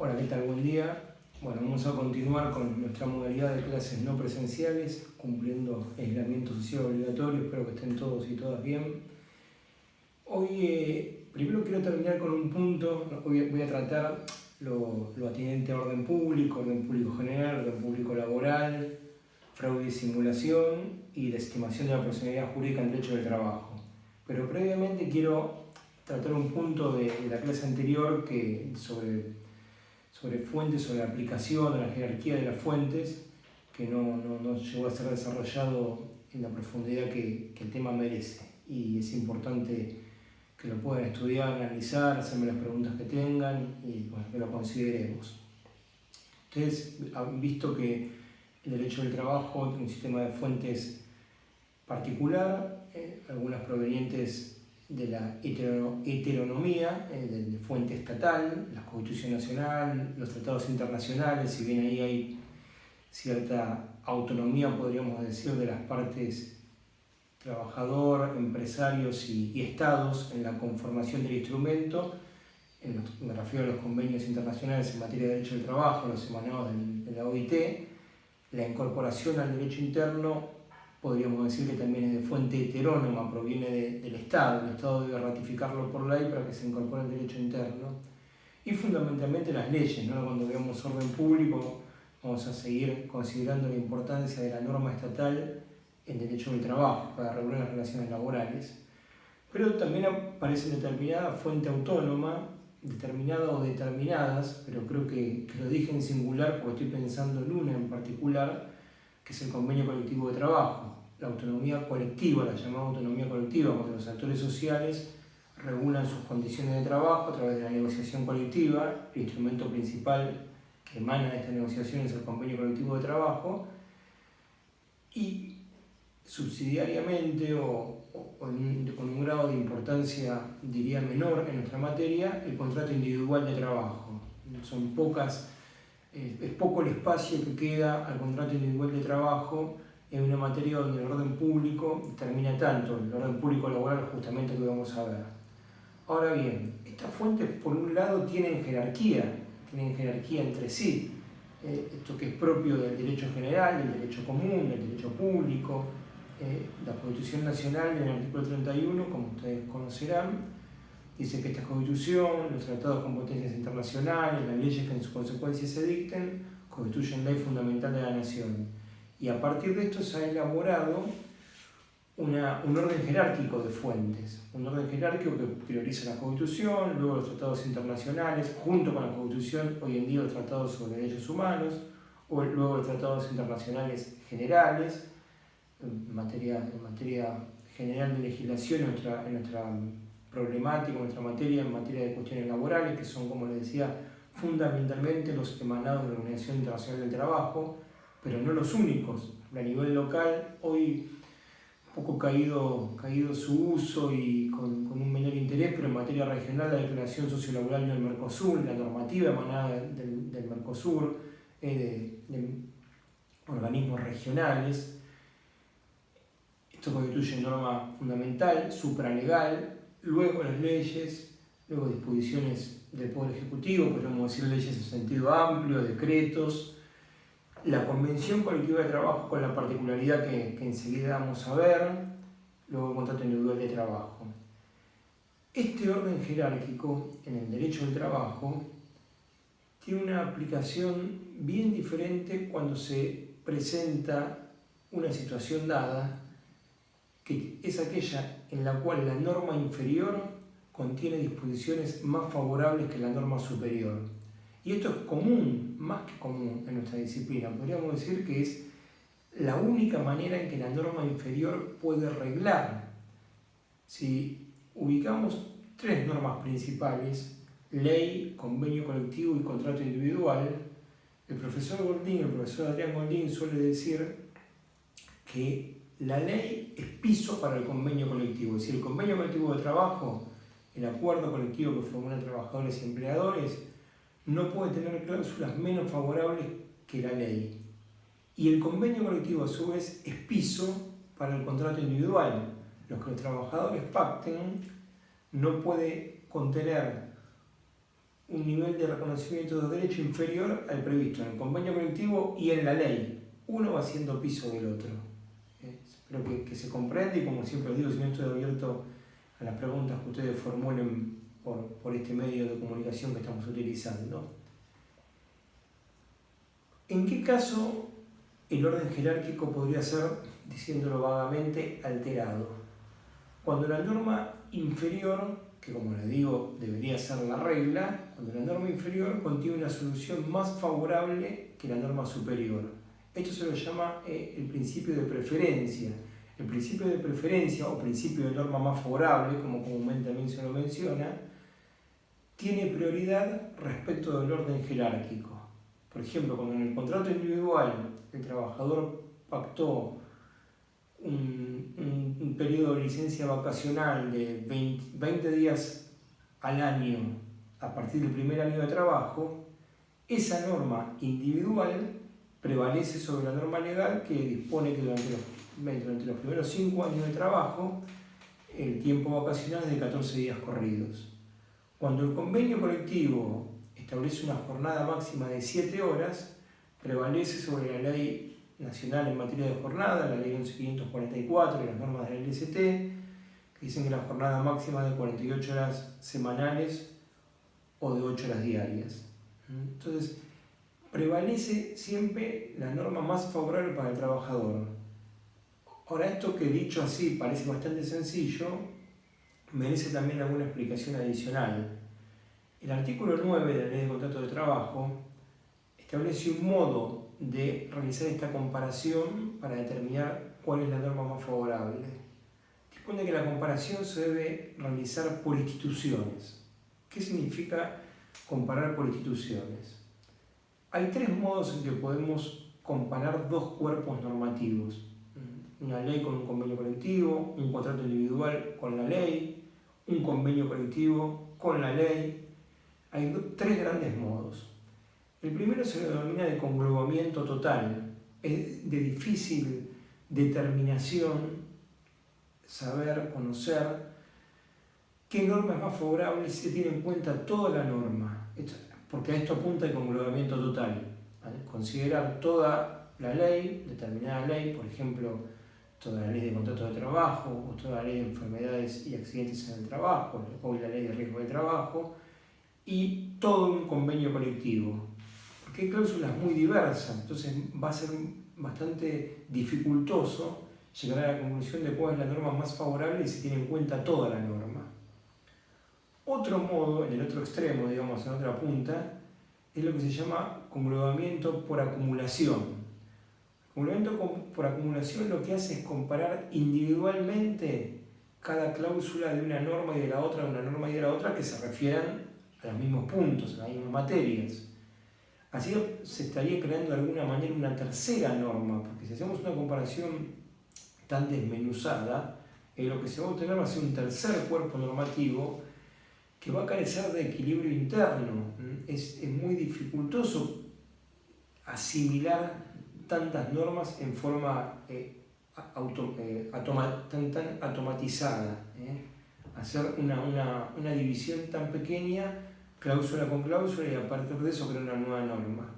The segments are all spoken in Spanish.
Hola, ¿qué tal? Buen día. Bueno, vamos a continuar con nuestra modalidad de clases no presenciales, cumpliendo aislamiento social obligatorio. Espero que estén todos y todas bien. Hoy, primero quiero terminar con un punto. Voy a tratar lo atinente a orden público general, orden público laboral, fraude y simulación y la estimación de la personalidad jurídica en derecho del trabajo. Pero previamente quiero tratar un punto de la clase anterior sobre fuentes, sobre la aplicación, la jerarquía de las fuentes, que no llegó a ser desarrollado en la profundidad que el tema merece. Y es importante que lo puedan estudiar, analizar, hacerme las preguntas que tengan y bueno, que lo consideremos. Ustedes han visto que el derecho del trabajo tiene un sistema de fuentes particular, algunas provenientes de la heteronomía, de fuente estatal, la Constitución Nacional, los tratados internacionales, si bien ahí hay cierta autonomía, podríamos decir, de las partes trabajador, empresarios y estados en la conformación del instrumento. Me refiero a los convenios internacionales en materia de derecho del trabajo, los emanados de la OIT, la incorporación al derecho interno. Podríamos decir que también es de fuente heterónoma, proviene del Estado. El Estado debe ratificarlo por ley para que se incorpore al derecho interno. Y fundamentalmente las leyes, ¿no? Cuando veamos orden público, vamos a seguir considerando la importancia de la norma estatal en derecho del trabajo para regular las relaciones laborales. Pero también aparece determinada fuente autónoma, determinada o determinadas, pero creo que lo dije en singular porque estoy pensando en una en particular, que es el convenio colectivo de trabajo. La autonomía colectiva, la llamada autonomía colectiva, cuando los actores sociales regulan sus condiciones de trabajo a través de la negociación colectiva. El instrumento principal que emana de esta negociación es el convenio colectivo de trabajo, y subsidiariamente con un grado de importancia, diría, menor en nuestra materia, el contrato individual de trabajo. Es poco el espacio que queda al contrato individual de trabajo en una materia donde el orden público determina tanto, el orden público laboral justamente que vamos a ver. Ahora bien, estas fuentes por un lado tienen jerarquía entre sí, esto que es propio del derecho general, del derecho común, del derecho público. La Constitución Nacional en el artículo 31, como ustedes conocerán, dice que esta Constitución, los tratados con potencias internacionales, las leyes que en su consecuencia se dicten, constituyen ley fundamental de la nación. Y a partir de esto se ha elaborado un orden jerárquico de fuentes, un orden jerárquico que prioriza la Constitución, luego los tratados internacionales, junto con la Constitución, hoy en día los tratados sobre derechos humanos, o luego los tratados internacionales generales, en materia general de legislación, en nuestra problemática, en nuestra materia, en materia de cuestiones laborales, que son, como les decía, fundamentalmente los emanados de la Organización Internacional del Trabajo, pero no los únicos. A nivel local, hoy un poco caído su uso y con un menor interés, pero en materia regional, la Declaración Sociolaboral del Mercosur, la normativa emanada del Mercosur, de organismos regionales. Esto constituye norma fundamental, supralegal, luego las leyes, luego disposiciones del Poder Ejecutivo, podemos decir leyes en sentido amplio, decretos, la Convención Colectiva de Trabajo con la particularidad que enseguida vamos a ver, luego el contrato individual de trabajo. Este orden jerárquico en el derecho del trabajo tiene una aplicación bien diferente cuando se presenta una situación dada, que es aquella en la cual la norma inferior contiene disposiciones más favorables que la norma superior. Y esto es común, más que común en nuestra disciplina. Podríamos decir que es la única manera en que la norma inferior puede reglar. Si ubicamos tres normas principales, ley, convenio colectivo y contrato individual, el profesor Adrián Goldín suele decir que la ley es piso para el convenio colectivo. Es decir, el convenio colectivo de trabajo, el acuerdo colectivo que formulan trabajadores y empleadores, no puede tener cláusulas menos favorables que la ley. Y el convenio colectivo, a su vez, es piso para el contrato individual. Lo que los trabajadores pacten no puede contener un nivel de reconocimiento de derecho inferior al previsto en el convenio colectivo y en la ley. Uno va haciendo piso del otro. Espero que se comprenda y, como siempre digo, si no, estoy abierto a las preguntas que ustedes formulen por este medio de comunicación que estamos utilizando. ¿En qué caso el orden jerárquico podría ser, diciéndolo vagamente, alterado? Cuando la norma inferior, que como les digo debería ser la regla, cuando la norma inferior contiene una solución más favorable que la norma superior. Esto se lo llama el principio de preferencia. El principio de preferencia o principio de norma más favorable, como comúnmente también se lo menciona, tiene prioridad respecto del orden jerárquico. Por ejemplo, cuando en el contrato individual el trabajador pactó un periodo de licencia vacacional de 20 días al año a partir del primer año de trabajo, esa norma individual prevalece sobre la norma legal que dispone que durante los primeros 5 años de trabajo el tiempo vacacional es de 14 días corridos. Cuando el convenio colectivo establece una jornada máxima de 7 horas, prevalece sobre la ley nacional en materia de jornada, la ley 11.544 y las normas de la LST, que dicen que la jornada máxima es de 48 horas semanales o de 8 horas diarias. Entonces, prevalece siempre la norma más favorable para el trabajador. Ahora, esto que dicho así parece bastante sencillo, merece también alguna explicación adicional. El artículo 9 de la Ley de Contrato de Trabajo establece un modo de realizar esta comparación para determinar cuál es la norma más favorable. Dispone que la comparación se debe realizar por instituciones. ¿Qué significa comparar por instituciones? Hay 3 modos en que podemos comparar 2 cuerpos normativos. Una ley con un convenio colectivo, un contrato individual con la ley, un convenio colectivo con la ley. Hay 3 grandes modos. El primero se denomina de conglobamiento total. Es de difícil determinación saber, conocer qué norma es más favorable si se tiene en cuenta toda la norma. Porque a esto apunta el conglobamiento total. ¿Vale? Considerar toda la ley, determinada ley, por ejemplo, toda la ley de contrato de trabajo, o toda la ley de enfermedades y accidentes en el trabajo, o la ley de riesgo de trabajo, y todo un convenio colectivo. Porque hay cláusulas muy diversas, entonces va a ser bastante dificultoso llegar a la conclusión de cuál es la norma más favorable y se tiene en cuenta toda la norma. Otro modo, en el otro extremo, digamos, en otra punta, es lo que se llama conglobamiento por acumulación. Conglobamiento por acumulación lo que hace es comparar individualmente cada cláusula de una norma y de la otra, de una norma y de la otra, que se refieran a los mismos puntos, a las mismas materias. Así se estaría creando de alguna manera una tercera norma, porque si hacemos una comparación tan desmenuzada, lo que se va a obtener va a ser un tercer cuerpo normativo que va a carecer de equilibrio interno. Es muy dificultoso asimilar tantas normas en forma tan automatizada. Hacer una división tan pequeña, cláusula con cláusula, y a partir de eso crear una nueva norma.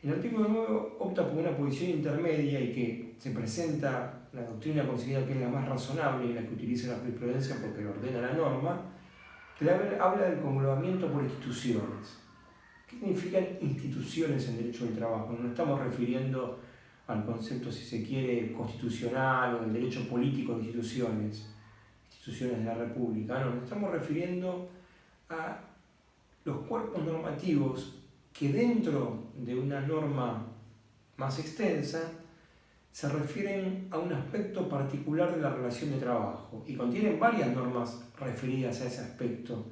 El artículo 9 opta por una posición intermedia y que se presenta, la doctrina considera que es la más razonable y la que utiliza la jurisprudencia porque lo ordena la norma, que habla del conglobamiento por instituciones. ¿Qué significan instituciones en derecho del trabajo? No nos estamos refiriendo al concepto, si se quiere, constitucional o del derecho político de instituciones de la República. No, nos estamos refiriendo a los cuerpos normativos que dentro de una norma más extensa se refieren a un aspecto particular de la relación de trabajo y contienen varias normas referidas a ese aspecto,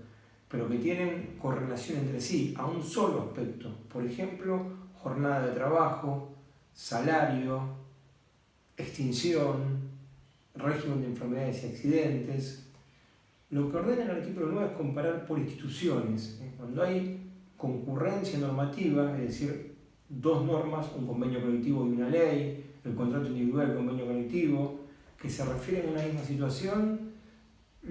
pero que tienen correlación entre sí a un solo aspecto. Por ejemplo, jornada de trabajo, salario, extinción, régimen de enfermedades y accidentes. Lo que ordena el artículo 9 es comparar por instituciones. Cuando hay concurrencia normativa, es decir, 2 normas, un convenio colectivo y una ley, el contrato individual y el convenio colectivo, que se refieren a una misma situación,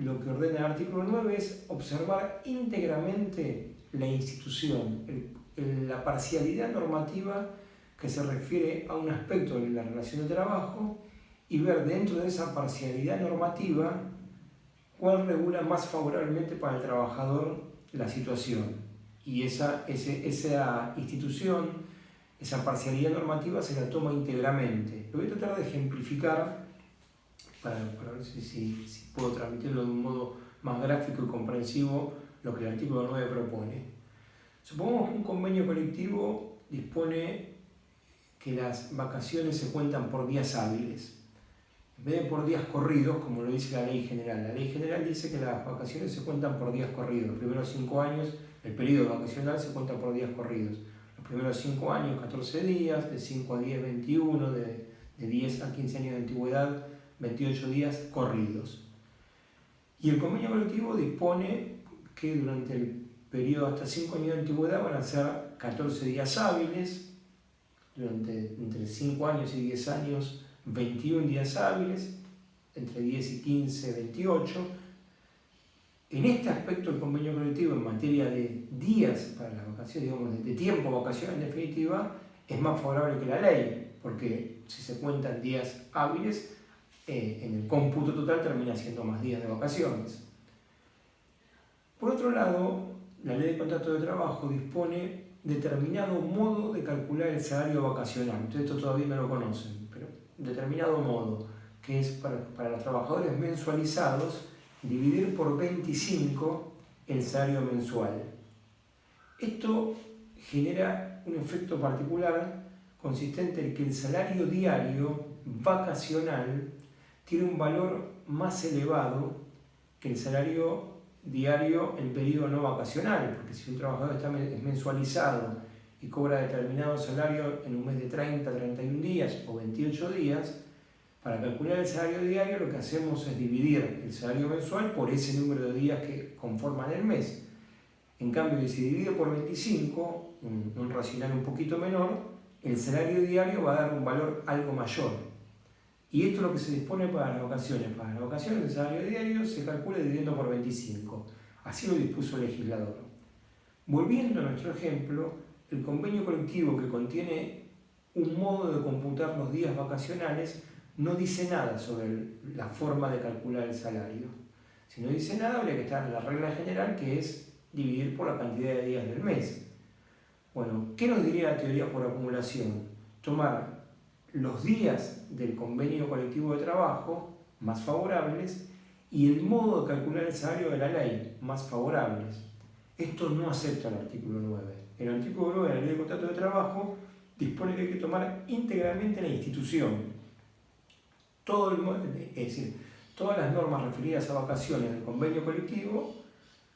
lo que ordena el artículo 9 es observar íntegramente la institución, la parcialidad normativa que se refiere a un aspecto de la relación de trabajo y ver dentro de esa parcialidad normativa cuál regula más favorablemente para el trabajador la situación. Y esa institución, esa parcialidad normativa se la toma íntegramente. Lo voy a tratar de ejemplificar para ver si puedo transmitirlo de un modo más gráfico y comprensivo lo que el artículo 9 propone. Supongamos que un convenio colectivo dispone que las vacaciones se cuentan por días hábiles, en vez de por días corridos, como lo dice la ley general. La ley general dice que las vacaciones se cuentan por días corridos. Los primeros 5 años, el periodo vacacional se cuenta por días corridos. Los primeros 5 años, 14 días, de 5 a 10, 21, de 10 a 15 años de antigüedad, 28 días corridos. Y el convenio colectivo dispone que durante el periodo hasta 5 años de antigüedad van a ser 14 días hábiles, entre 5 años y 10 años 21 días hábiles, entre 10 y 15, 28. En este aspecto el convenio colectivo en materia de días para las vacaciones, digamos, de tiempo vacacional en definitiva, es más favorable que la ley, porque si se cuentan días hábiles, en el cómputo total termina siendo más días de vacaciones. Por otro lado, la ley de contrato de trabajo dispone determinado modo de calcular el salario vacacional. Ustedes esto todavía no lo conocen, pero determinado modo, que es para los trabajadores mensualizados, dividir por 25 el salario mensual. Esto genera un efecto particular consistente en que el salario diario vacacional tiene un valor más elevado que el salario diario en periodo no vacacional, porque si un trabajador es mensualizado y cobra determinado salario en un mes de 30, 31 días o 28 días, para calcular el salario diario lo que hacemos es dividir el salario mensual por ese número de días que conforman el mes. En cambio, si se divide por 25, un racional un poquito menor, el salario diario va a dar un valor algo mayor. Y esto es lo que se dispone para las vacaciones. Para las vacaciones el salario diario se calcula dividiendo por 25. Así lo dispuso el legislador. Volviendo a nuestro ejemplo, el convenio colectivo que contiene un modo de computar los días vacacionales no dice nada sobre la forma de calcular el salario. Si no dice nada, habría que estar en la regla general, que es dividir por la cantidad de días del mes. Bueno, ¿qué nos diría la teoría por acumulación? Tomar los días del convenio colectivo de trabajo más favorables y el modo de calcular el salario de la ley más favorables. Esto no acepta el artículo 9. El artículo 9 de la ley de contrato de trabajo dispone que hay que tomar íntegramente la institución. Es decir, todas las normas referidas a vacaciones del convenio colectivo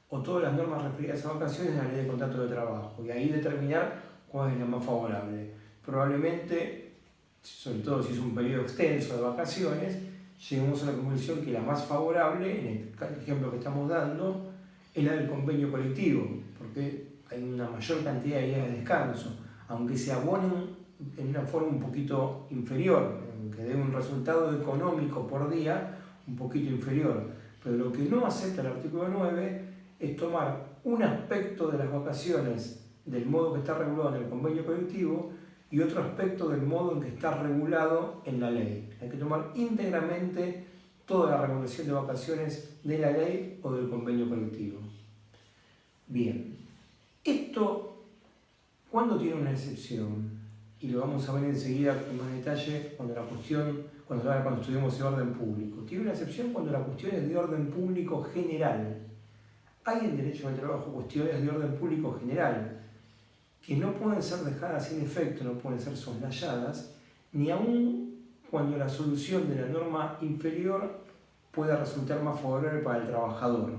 o todas las normas referidas a vacaciones de la ley de contrato de trabajo, y ahí determinar cuál es la más favorable. Probablemente, sobre todo si es un periodo extenso de vacaciones, lleguemos a la conclusión que la más favorable, en el ejemplo que estamos dando, es la del convenio colectivo, porque hay una mayor cantidad de días de descanso, aunque se abonen en una forma un poquito inferior, que dé un resultado económico por día un poquito inferior. Pero lo que no acepta el artículo 9 es tomar un aspecto de las vacaciones del modo que está regulado en el convenio colectivo y otro aspecto del modo en que está regulado en la ley. Hay que tomar íntegramente toda la regulación de vacaciones de la ley o del convenio colectivo. Bien, esto, ¿cuándo tiene una excepción? Y lo vamos a ver enseguida en más detalle cuando estudiemos el orden público. Tiene una excepción cuando la cuestión es de orden público general. Hay en derecho al trabajo cuestiones de orden público general que no pueden ser dejadas sin efecto, no pueden ser soslayadas, ni aun cuando la solución de la norma inferior pueda resultar más favorable para el trabajador.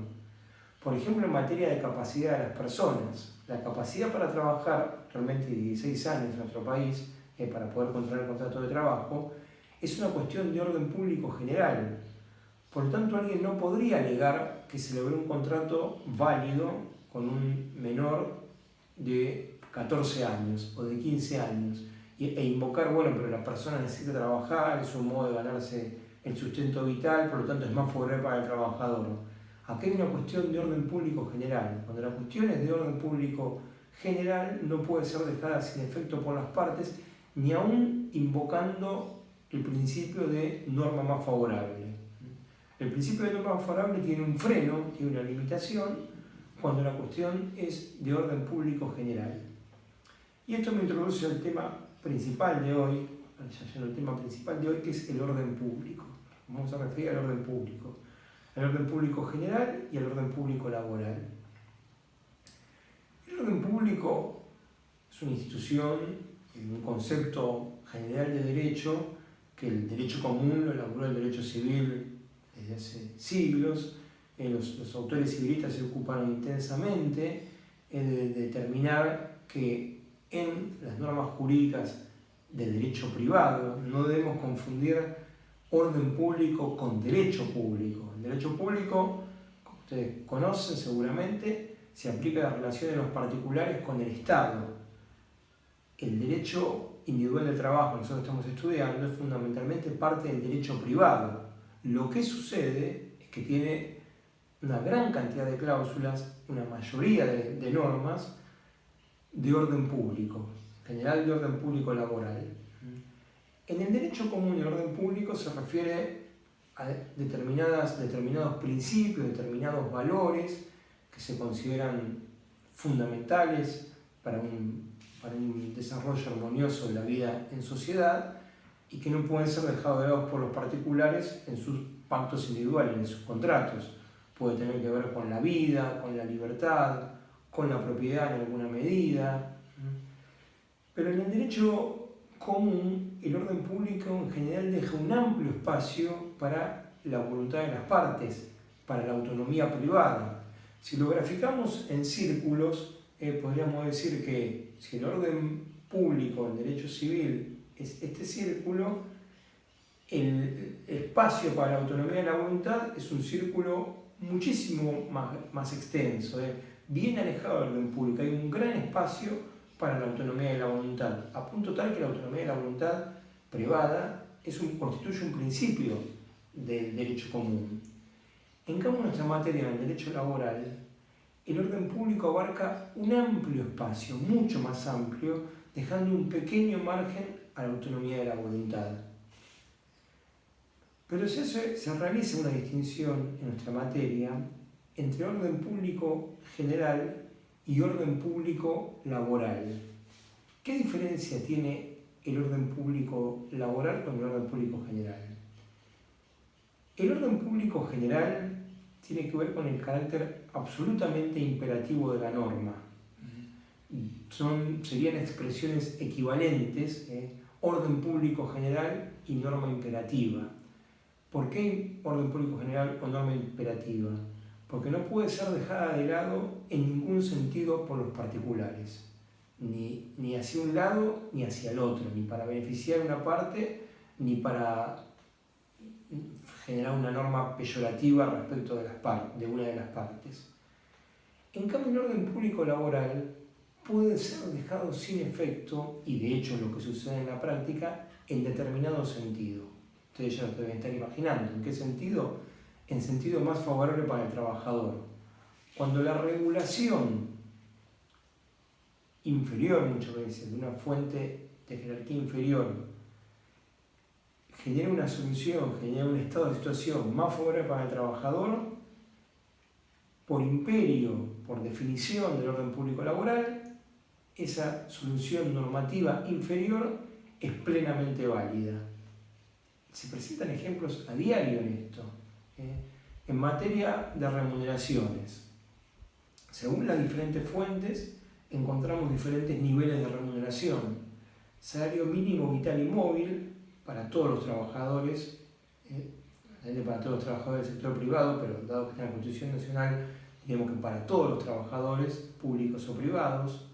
Por ejemplo, en materia de capacidad de las personas. La capacidad para trabajar, realmente 16 años en nuestro país, para poder contraer el contrato de trabajo, es una cuestión de orden público general. Por lo tanto, alguien no podría alegar que se logró un contrato válido con un menor de 14 años o de 15 años e invocar, bueno, pero la persona necesita trabajar, es un modo de ganarse el sustento vital, por lo tanto es más favorable para el trabajador. Acá hay una cuestión de orden público general. Cuando la cuestión es de orden público general, no puede ser dejada sin efecto por las partes, ni aún invocando el principio de norma más favorable. El principio de norma más favorable tiene un freno, tiene una limitación, cuando la cuestión es de orden público general. Y esto me introduce al tema principal de hoy, que es el orden público. Vamos a referir al orden público. Al orden público general y al orden público laboral. El orden público es una institución, un concepto general de derecho, que el derecho común lo elaboró el derecho civil desde hace siglos. Los autores civilistas se ocuparon intensamente de determinar que en las normas jurídicas del derecho privado no debemos confundir orden público con derecho público. El derecho público, como ustedes conocen seguramente, se aplica a la relación de los particulares con el Estado. El derecho individual del trabajo que nosotros estamos estudiando es fundamentalmente parte del derecho privado. Lo que sucede es que tiene una gran cantidad de cláusulas, una mayoría de normas de orden público, en general de orden público laboral. En el derecho común y orden público se refiere a determinados principios, determinados valores que se consideran fundamentales para un desarrollo armonioso de la vida en sociedad y que no pueden ser dejados de lado por los particulares en sus pactos individuales, en sus contratos. Puede tener que ver con la vida, con la libertad, con la propiedad en alguna medida. Pero en el derecho común, el orden público en general deja un amplio espacio para la voluntad de las partes, para la autonomía privada. Si lo graficamos en círculos, podríamos decir que si el orden público en derecho civil es este círculo, el espacio para la autonomía de la voluntad es un círculo muchísimo más extenso, bien alejado del orden público. Hay un gran espacio para la autonomía de la voluntad, a punto tal que la autonomía de la voluntad privada constituye un principio del derecho común. En cambio, en nuestra materia, en el derecho laboral, el orden público abarca un amplio espacio, mucho más amplio, dejando un pequeño margen a la autonomía de la voluntad. Pero se realiza una distinción en nuestra materia entre orden público general y orden público laboral. ¿Qué diferencia tiene el orden público laboral con el orden público general? El orden público general tiene que ver con el carácter absolutamente imperativo de la norma. Serían expresiones equivalentes, orden público general y norma imperativa. ¿Por qué orden público general o norma imperativa? Porque no puede ser dejada de lado en ningún sentido por los particulares, ni hacia un lado ni hacia el otro, ni para beneficiar una parte, ni para generar una norma peyorativa respecto de una de las partes. En cambio, el orden público laboral puede ser dejado sin efecto, y de hecho lo que sucede en la práctica, en determinado sentido. Ustedes ya lo deben estar imaginando. ¿En qué sentido? En sentido más favorable para el trabajador. Cuando la regulación inferior, muchas veces, de una fuente de jerarquía inferior, genera una solución, genera un estado de situación más favorable para el trabajador, por imperio, por definición del orden público laboral, esa solución normativa inferior es plenamente válida. Se presentan ejemplos a diario en esto. En materia de remuneraciones, según las diferentes fuentes, encontramos diferentes niveles de remuneración. Salario mínimo vital y móvil para todos los trabajadores, para todos los trabajadores del sector privado, pero dado que está en la Constitución Nacional, digamos que para todos los trabajadores públicos o privados.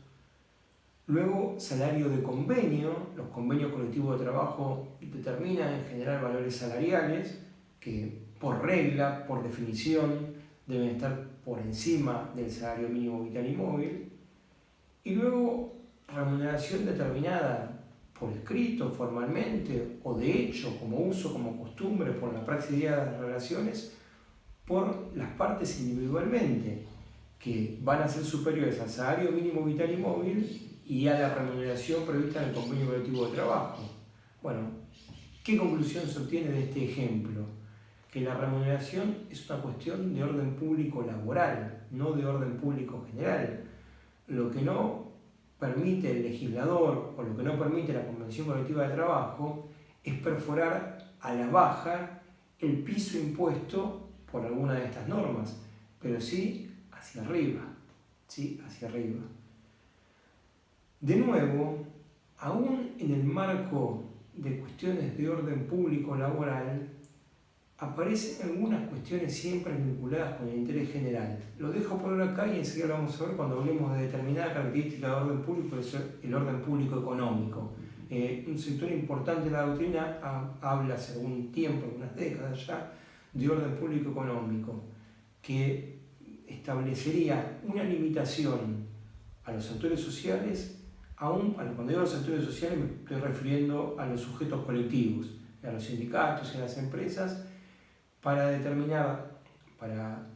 Luego, salario de convenio. Los convenios colectivos de trabajo determinan en general valores salariales que por regla, por definición, deben estar por encima del salario mínimo vital y móvil. Y luego, remuneración determinada por escrito, formalmente, o de hecho, como uso, como costumbre, por la praxis diaria de las relaciones, por las partes individualmente, que van a ser superiores al salario mínimo vital y móvil y a la remuneración prevista en el convenio colectivo de trabajo. Bueno, ¿qué conclusión se obtiene de este ejemplo? Que la remuneración es una cuestión de orden público laboral, no de orden público general. Lo que no permite el legislador o lo que no permite la Convención Colectiva de Trabajo es perforar a la baja el piso impuesto por alguna de estas normas, pero sí hacia arriba, ¿sí? Hacia arriba. De nuevo, aún en el marco de cuestiones de orden público laboral, aparecen algunas cuestiones siempre vinculadas con el interés general. Lo dejo por ahora acá y enseguida lo vamos a ver cuando hablemos de determinada característica de orden público, es el orden público económico. Un sector importante de la doctrina habla hace algún tiempo, unas décadas ya, de orden público económico, que establecería una limitación a los actores sociales, cuando digo a los actores sociales me estoy refiriendo a los sujetos colectivos, a los sindicatos y a las empresas, para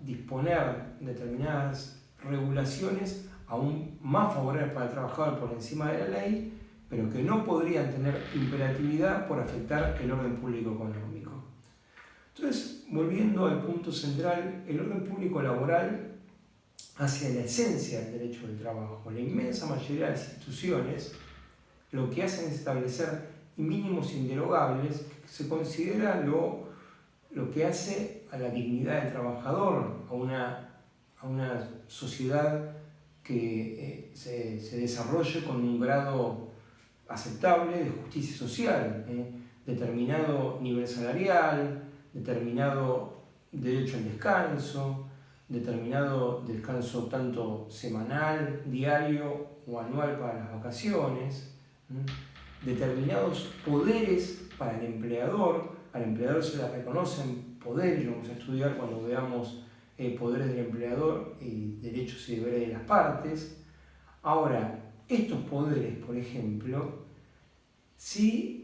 disponer determinadas regulaciones aún más favorables para el trabajador por encima de la ley, pero que no podrían tener imperatividad por afectar el orden público económico. Entonces, volviendo al punto central, el orden público laboral hacia la esencia del derecho del trabajo. La inmensa mayoría de las instituciones lo que hacen es establecer mínimos inderogables que se considera lo que hace a la dignidad del trabajador, a una sociedad que se desarrolle con un grado aceptable de justicia social, determinado nivel salarial, determinado derecho al descanso, determinado descanso tanto semanal, diario o anual para las vacaciones, determinados poderes para el empleador. Al empleador se le reconocen poderes, lo vamos a estudiar cuando veamos poderes del empleador y derechos y deberes de las partes. Ahora, estos poderes, por ejemplo, sí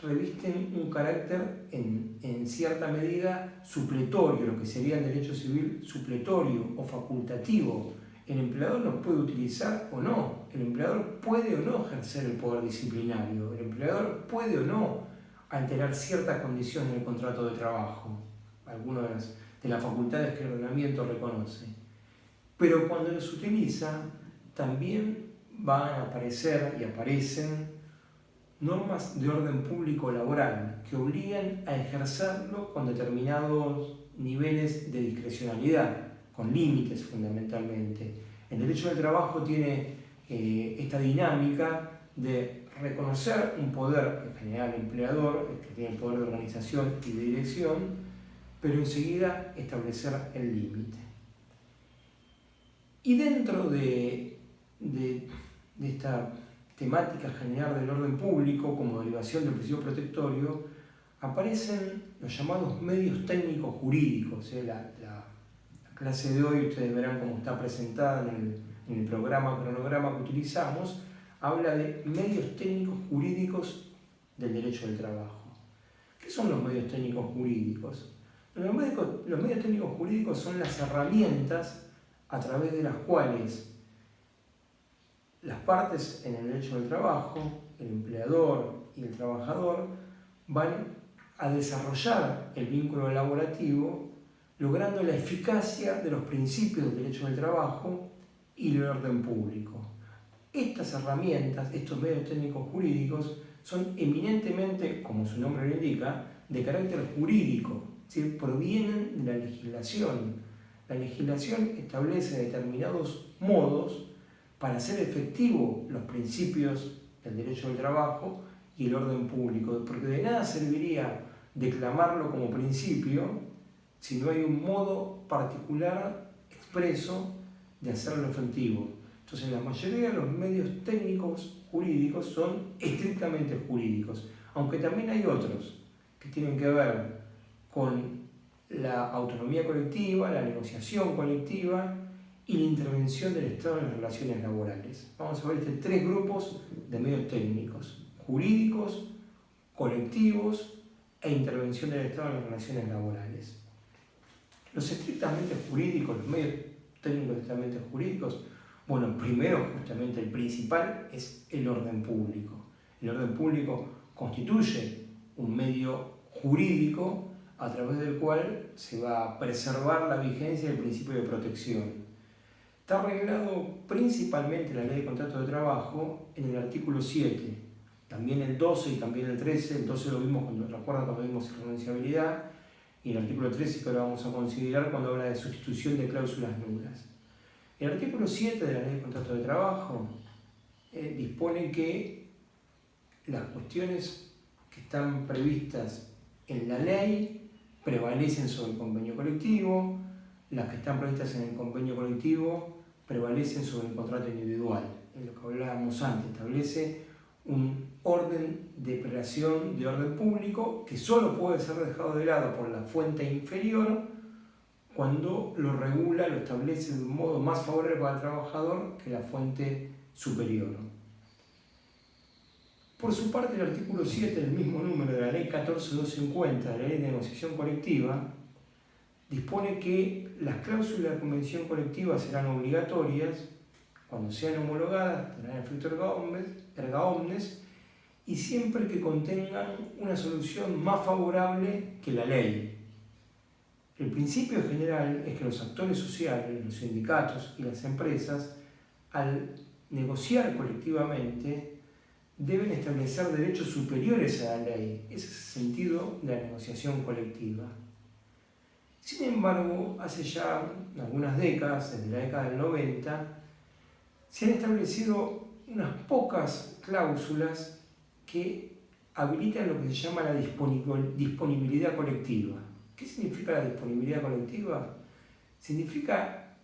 revisten un carácter en cierta medida supletorio, lo que sería el derecho civil supletorio o facultativo. El empleador lo puede utilizar o no, el empleador puede o no ejercer el poder disciplinario, el empleador puede o no alterar ciertas condiciones en el contrato de trabajo, algunas de las facultades que el ordenamiento reconoce. Pero cuando los utiliza, también van a aparecer y aparecen normas de orden público laboral que obligan a ejercerlo con determinados niveles de discrecionalidad, con límites fundamentalmente. El derecho del trabajo tiene esta dinámica de reconocer un poder, en general empleador, que tiene el poder de organización y de dirección, pero enseguida establecer el límite. Y dentro de esta temática general del orden público, como derivación del principio protectorio, aparecen los llamados medios técnicos jurídicos. La clase de hoy, ustedes verán cómo está presentada en el cronograma que utilizamos, habla de medios técnicos jurídicos del derecho del trabajo. ¿Qué son los medios técnicos jurídicos? Los medios técnicos jurídicos son las herramientas a través de las cuales las partes en el derecho del trabajo, el empleador y el trabajador, van a desarrollar el vínculo laborativo logrando la eficacia de los principios del derecho del trabajo y del orden público. Estas herramientas, estos medios técnicos jurídicos, son eminentemente, como su nombre lo indica, de carácter jurídico, ¿sí? Provienen de la legislación. La legislación establece determinados modos para hacer efectivo los principios del derecho del trabajo y el orden público, porque de nada serviría declamarlo como principio si no hay un modo particular, expreso, de hacerlo efectivo. Entonces, la mayoría de los medios técnicos jurídicos son estrictamente jurídicos, aunque también hay otros que tienen que ver con la autonomía colectiva, la negociación colectiva y la intervención del Estado en las relaciones laborales. Vamos a ver tres grupos de medios técnicos: jurídicos, colectivos e intervención del Estado en las relaciones laborales. Los estrictamente jurídicos, los medios técnicos estrictamente jurídicos, bueno, primero justamente el principal es el orden público. El orden público constituye un medio jurídico a través del cual se va a preservar la vigencia del principio de protección. Está regulado principalmente en la Ley de Contrato de Trabajo en el artículo 7, también el 12 y también el 13. El 12 lo vimos cuando vimos irrenunciabilidad, y el artículo 13 que ahora vamos a considerar cuando habla de sustitución de cláusulas nulas. El artículo 7 de la Ley de Contrato de Trabajo dispone que las cuestiones que están previstas en la ley prevalecen sobre el convenio colectivo, las que están previstas en el convenio colectivo prevalecen sobre el contrato individual. En lo que hablábamos antes, establece un orden de prelación de orden público que solo puede ser dejado de lado por la fuente inferior cuando lo regula, lo establece de un modo más favorable para el trabajador que la fuente superior. Por su parte, el artículo 7 del mismo número de la Ley 14.250, de la Ley de Negociación Colectiva, dispone que las cláusulas de convención colectiva serán obligatorias cuando sean homologadas, tendrán efecto erga omnes, y siempre que contengan una solución más favorable que la ley. El principio general es que los actores sociales, los sindicatos y las empresas, al negociar colectivamente, deben establecer derechos superiores a la ley. Ese es el sentido de la negociación colectiva. Sin embargo, hace ya algunas décadas, desde la década del 90, se han establecido unas pocas cláusulas que habilitan lo que se llama la disponibilidad colectiva. ¿Qué significa la disponibilidad colectiva? Significa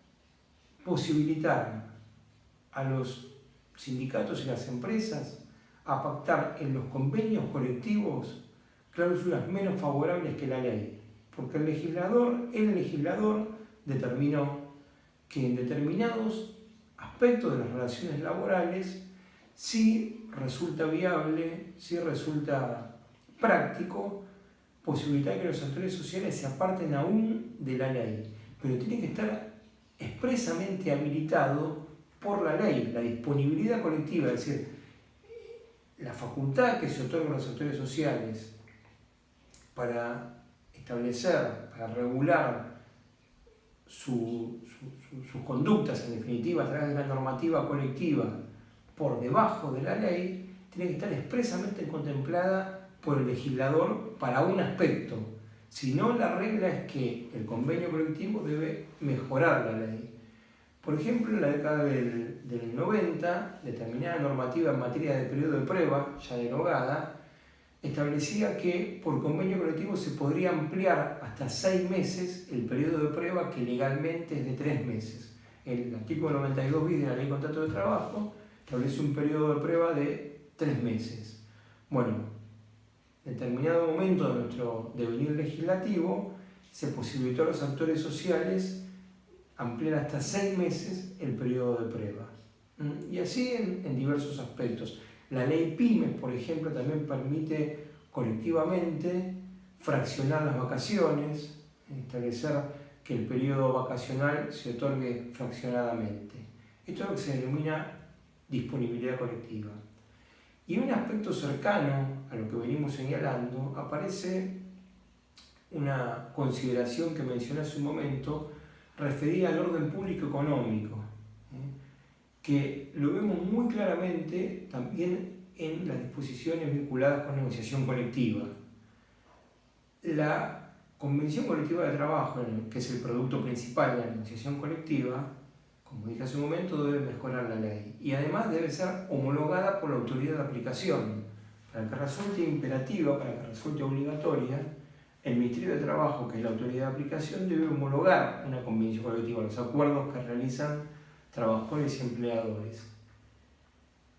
posibilitar a los sindicatos y las empresas a pactar en los convenios colectivos cláusulas menos favorables que la ley, porque el legislador determinó que en determinados aspectos de las relaciones laborales sí resulta viable, sí resulta práctico posibilitar que los actores sociales se aparten aún de la ley, pero tiene que estar expresamente habilitado por la ley, la disponibilidad colectiva, es decir, la facultad que se otorga a los actores sociales para establecer, para regular sus conductas, en definitiva, a través de la normativa colectiva por debajo de la ley, tiene que estar expresamente contemplada por el legislador para un aspecto. Si no, la regla es que el convenio colectivo debe mejorar la ley. Por ejemplo, en la década del 90, determinada normativa en materia de periodo de prueba, ya derogada, establecía que por convenio colectivo se podría ampliar hasta 6 meses el periodo de prueba, que legalmente es de 3 meses. El artículo 92 bis de la Ley de Contrato de Trabajo establece un periodo de prueba de 3 meses. Bueno, en determinado momento de nuestro devenir legislativo se posibilitó a los actores sociales ampliar hasta 6 meses el periodo de prueba. Y así en diversos aspectos. La ley PYME, por ejemplo, también permite colectivamente fraccionar las vacaciones, establecer que el periodo vacacional se otorgue fraccionadamente. Esto es lo que se denomina disponibilidad colectiva. Y en un aspecto cercano a lo que venimos señalando, aparece una consideración que mencioné hace un momento, referida al orden público económico, que lo vemos muy claramente también en las disposiciones vinculadas con negociación colectiva. La Convención Colectiva de Trabajo, que es el producto principal de la negociación colectiva, como dije hace un momento, debe mejorar la ley y además debe ser homologada por la autoridad de aplicación. Para que resulte imperativa, para que resulte obligatoria, el Ministerio de Trabajo, que es la autoridad de aplicación, debe homologar una convención colectiva, los acuerdos que realizan trabajadores y empleadores.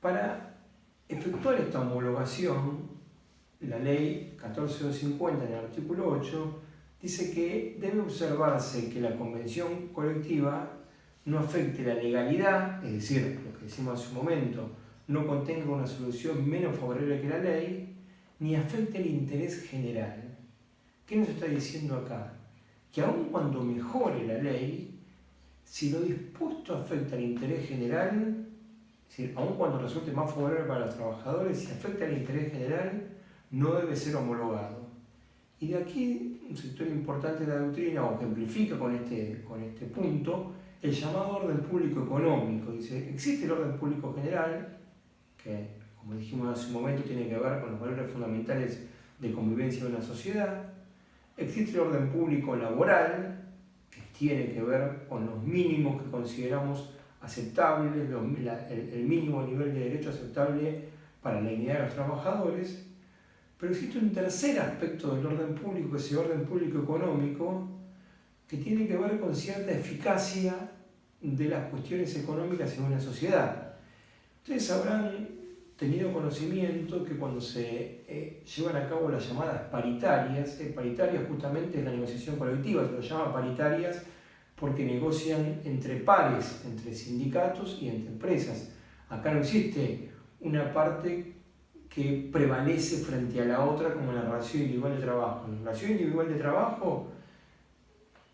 Para efectuar esta homologación, la ley 14.250 en el artículo 8 dice que debe observarse que la convención colectiva no afecte la legalidad, es decir, lo que decimos hace un momento, no contenga una solución menos favorable que la ley, ni afecte el interés general. ¿Qué nos está diciendo acá? que aun cuando mejore la ley, si lo dispuesto afecta al interés general, es decir, aun cuando resulte más favorable para los trabajadores, si afecta al interés general, no debe ser homologado. Y de aquí un sector importante de la doctrina, o ejemplifica con este punto, el llamado orden público económico. Dice, existe el orden público general, que como dijimos hace un momento tiene que ver con los valores fundamentales de convivencia de una sociedad. Existe el orden público laboral, que tiene que ver con los mínimos que consideramos aceptables, el mínimo nivel de derecho aceptable para la dignidad de los trabajadores. Pero existe un tercer aspecto del orden público, que es el orden público económico, que tiene que ver con cierta eficacia de las cuestiones económicas en una sociedad. Ustedes habrán tenido conocimiento que cuando se llevan a cabo las llamadas paritarias, paritarias justamente es la negociación colectiva, se lo llama paritarias porque negocian entre pares, entre sindicatos y entre empresas. Acá no existe una parte que prevalece frente a la otra como la relación individual de trabajo. En la relación individual de trabajo,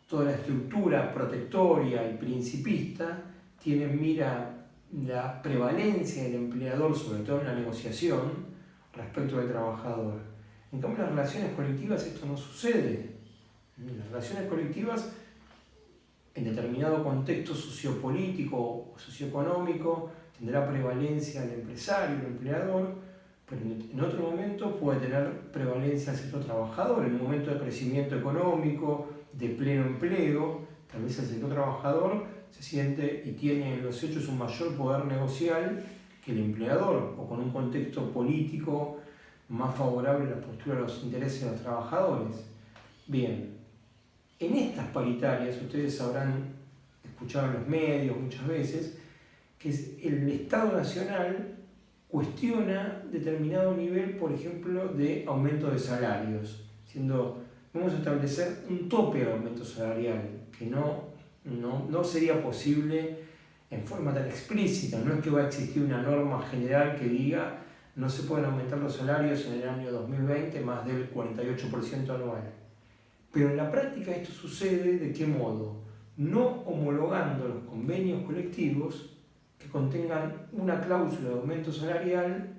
toda la estructura protectoria y principista tiene en mira la prevalencia del empleador, sobre todo en la negociación, respecto del trabajador. En cambio, en las relaciones colectivas esto no sucede. En las relaciones colectivas, en determinado contexto sociopolítico o socioeconómico, tendrá prevalencia el empresario, el empleador, pero en otro momento puede tener prevalencia el sector trabajador. En un momento de crecimiento económico, de pleno empleo, tal vez el sector trabajador se siente y tiene en los hechos un mayor poder negocial que el empleador, o con un contexto político más favorable a la postura de los intereses de los trabajadores. Bien, en estas paritarias, ustedes habrán escuchado en los medios muchas veces, que el Estado Nacional cuestiona determinado nivel, por ejemplo, de aumento de salarios, vamos a establecer un tope de aumento salarial, que no sería posible en forma tan explícita. No es que va a existir una norma general que diga no se pueden aumentar los salarios en el año 2020 más del 48% anual. Pero en la práctica esto sucede ¿de qué modo? No homologando los convenios colectivos que contengan una cláusula de aumento salarial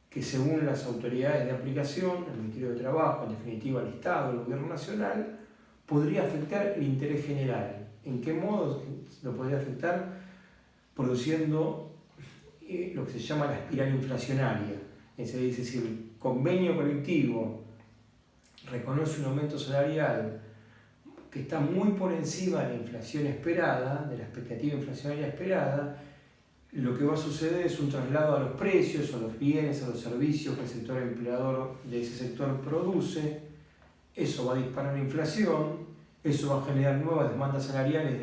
que según las autoridades de aplicación, el Ministerio de Trabajo, en definitiva el Estado, el Gobierno Nacional, podría afectar el interés general. ¿En qué modo lo podría afectar? Produciendo lo que se llama la espiral inflacionaria. Es decir, si el convenio colectivo reconoce un aumento salarial que está muy por encima de la inflación esperada, de la expectativa inflacionaria esperada, lo que va a suceder es un traslado a los precios, a los bienes, a los servicios que el sector empleador de ese sector produce. Eso va a disparar la inflación, eso va a generar nuevas demandas salariales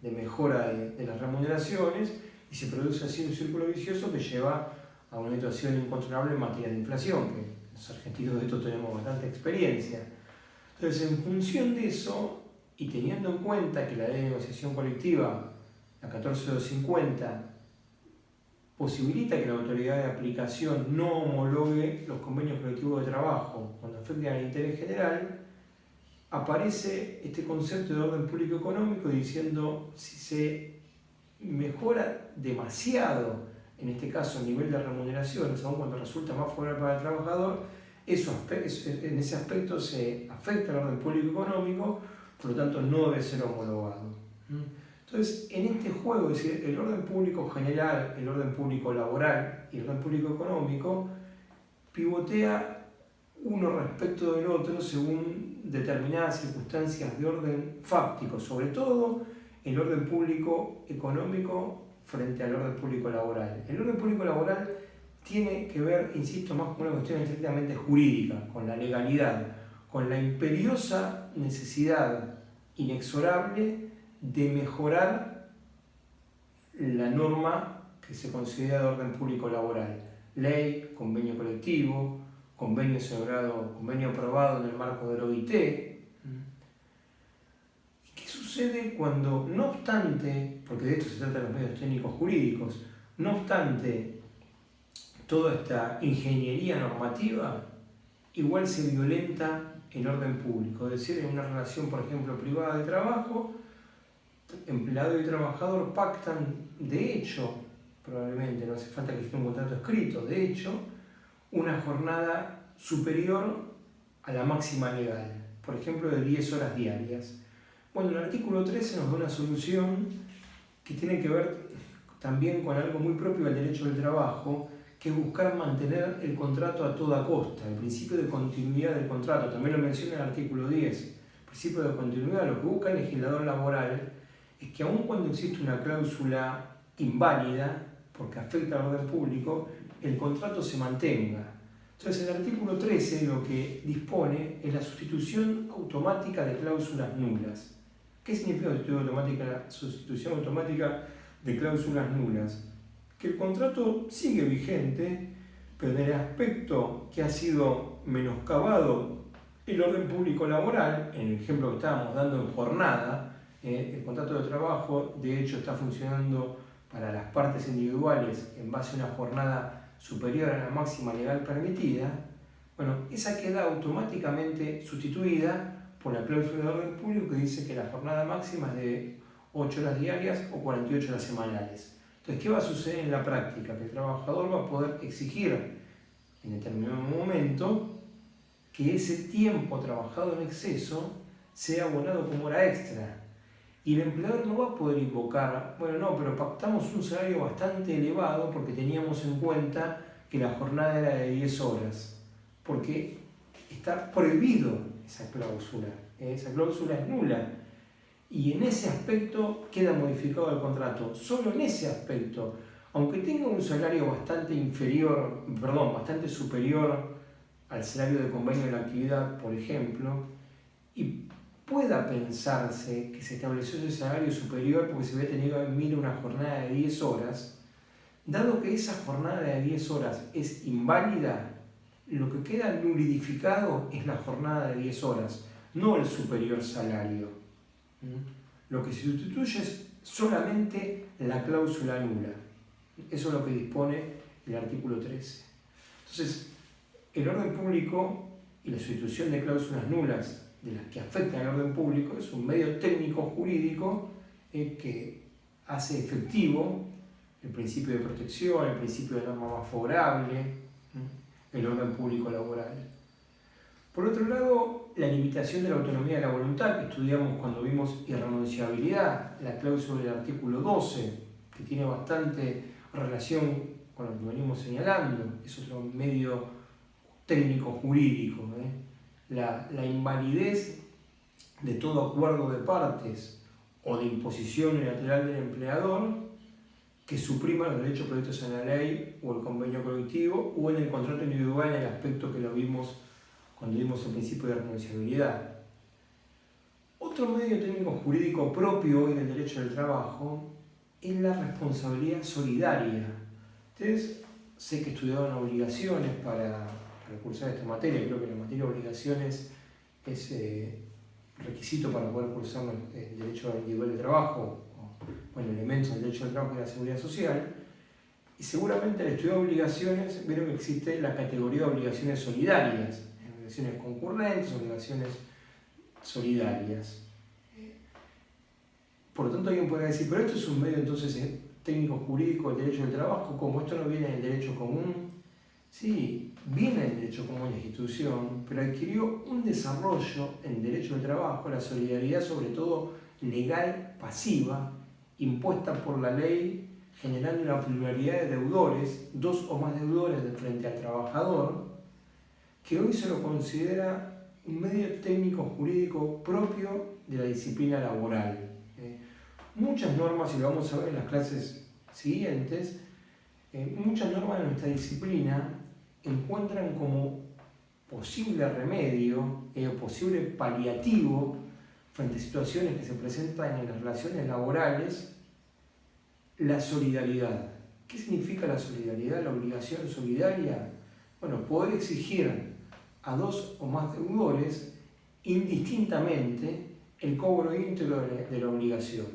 de mejora de las remuneraciones y se produce así un círculo vicioso que lleva a una situación incontrolable en materia de inflación, que los argentinos de esto tenemos bastante experiencia. Entonces, en función de eso, y teniendo en cuenta que la ley de negociación colectiva, la 14250, posibilita que la autoridad de aplicación no homologue los convenios colectivos de trabajo cuando afecten al interés general, aparece este concepto de orden público económico diciendo si se mejora demasiado, en este caso el nivel de remuneraciones, aun cuando resulta más favorable para el trabajador, en ese aspecto se afecta al orden público económico, por lo tanto no debe ser homologado. Entonces, en este juego, es decir, el orden público general, el orden público laboral y el orden público económico, pivotea uno respecto del otro según determinadas circunstancias de orden fáctico, sobre todo el orden público económico frente al orden público laboral. El orden público laboral tiene que ver, insisto, más con una cuestión estrictamente jurídica, con la legalidad, con la imperiosa necesidad inexorable de mejorar la norma que se considera de orden público laboral. Ley, convenio colectivo, convenio celebrado, convenio aprobado en el marco del OIT. ¿Qué sucede cuando, no obstante, porque de esto se trata en los medios técnicos jurídicos, no obstante toda esta ingeniería normativa, igual se violenta el orden público, es decir, en una relación, por ejemplo, privada de trabajo, empleado y trabajador pactan, de hecho, probablemente, no hace falta que exista un contrato escrito, de hecho, una jornada superior a la máxima legal, por ejemplo, de 10 horas diarias. Bueno, el artículo 13 nos da una solución que tiene que ver también con algo muy propio del derecho del trabajo, que es buscar mantener el contrato a toda costa, el principio de continuidad del contrato, también lo menciona el artículo 10. El principio de continuidad, lo que busca el legislador laboral es que aun cuando existe una cláusula inválida, porque afecta al orden público, el contrato se mantenga. Entonces el artículo 13 lo que dispone es la sustitución automática de cláusulas nulas. ¿Qué significa sustitución automática de cláusulas nulas? Que el contrato sigue vigente, pero en el aspecto que ha sido menoscabado el orden público laboral, en el ejemplo que estábamos dando en jornada, el contrato de trabajo de hecho está funcionando para las partes individuales en base a una jornada superior a la máxima legal permitida, bueno, esa queda automáticamente sustituida por la cláusula de orden público que dice que la jornada máxima es de 8 horas diarias o 48 horas semanales. Entonces, ¿qué va a suceder en la práctica? Que el trabajador va a poder exigir en determinado momento que ese tiempo trabajado en exceso sea abonado como hora extra. Y el empleador no va a poder invocar, bueno, no, pero pactamos un salario bastante elevado porque teníamos en cuenta que la jornada era de 10 horas. Porque está prohibido esa cláusula es nula. Y en ese aspecto queda modificado el contrato, solo en ese aspecto. Aunque tenga un salario bastante superior al salario de convenio de la actividad, por ejemplo, y pueda pensarse que se estableció ese salario superior porque se había tenido en mira una jornada de 10 horas, dado que esa jornada de 10 horas es inválida, lo que queda nulidificado es la jornada de 10 horas, no el superior salario. Lo que se sustituye es solamente la cláusula nula. Eso es lo que dispone el artículo 13. Entonces, el orden público y la sustitución de cláusulas nulas de las que afectan al orden público es un medio técnico jurídico que hace efectivo el principio de protección, el principio de norma más favorable, el orden público laboral. Por otro lado, la limitación de la autonomía de la voluntad, que estudiamos cuando vimos irrenunciabilidad, la cláusula del artículo 12, que tiene bastante relación con lo que venimos señalando, es otro medio técnico jurídico, la invalidez de todo acuerdo de partes o de imposición unilateral del empleador que suprima los derechos previstos en la ley o el convenio colectivo o en el contrato individual en el aspecto que lo vimos cuando vimos el principio de renunciabilidad. Otro medio técnico jurídico propio hoy del derecho del trabajo es la responsabilidad solidaria. Ustedes sé que estudiaron obligaciones para cursar esta materia, creo que la materia de obligaciones es requisito para poder cursar el derecho individual de trabajo, elementos del derecho del trabajo y la seguridad social, y seguramente al estudiar obligaciones vieron que existe la categoría de obligaciones solidarias, obligaciones concurrentes, obligaciones solidarias. Por lo tanto, alguien podría decir, pero esto es un medio entonces técnico jurídico del derecho del trabajo, como esto no viene del derecho común. Sí, viene del derecho común de institución, pero adquirió un desarrollo en derecho del trabajo, la solidaridad sobre todo legal pasiva, impuesta por la ley, generando una pluralidad de deudores, dos o más deudores de frente al trabajador, que hoy se lo considera un medio técnico jurídico propio de la disciplina laboral. Muchas normas, y lo vamos a ver en las clases siguientes, muchas normas de nuestra disciplina encuentran como posible remedio o posible paliativo frente a situaciones que se presentan en las relaciones laborales, la solidaridad. ¿Qué significa la solidaridad, la obligación solidaria? Bueno, poder exigir a dos o más deudores indistintamente el cobro íntegro de la obligación.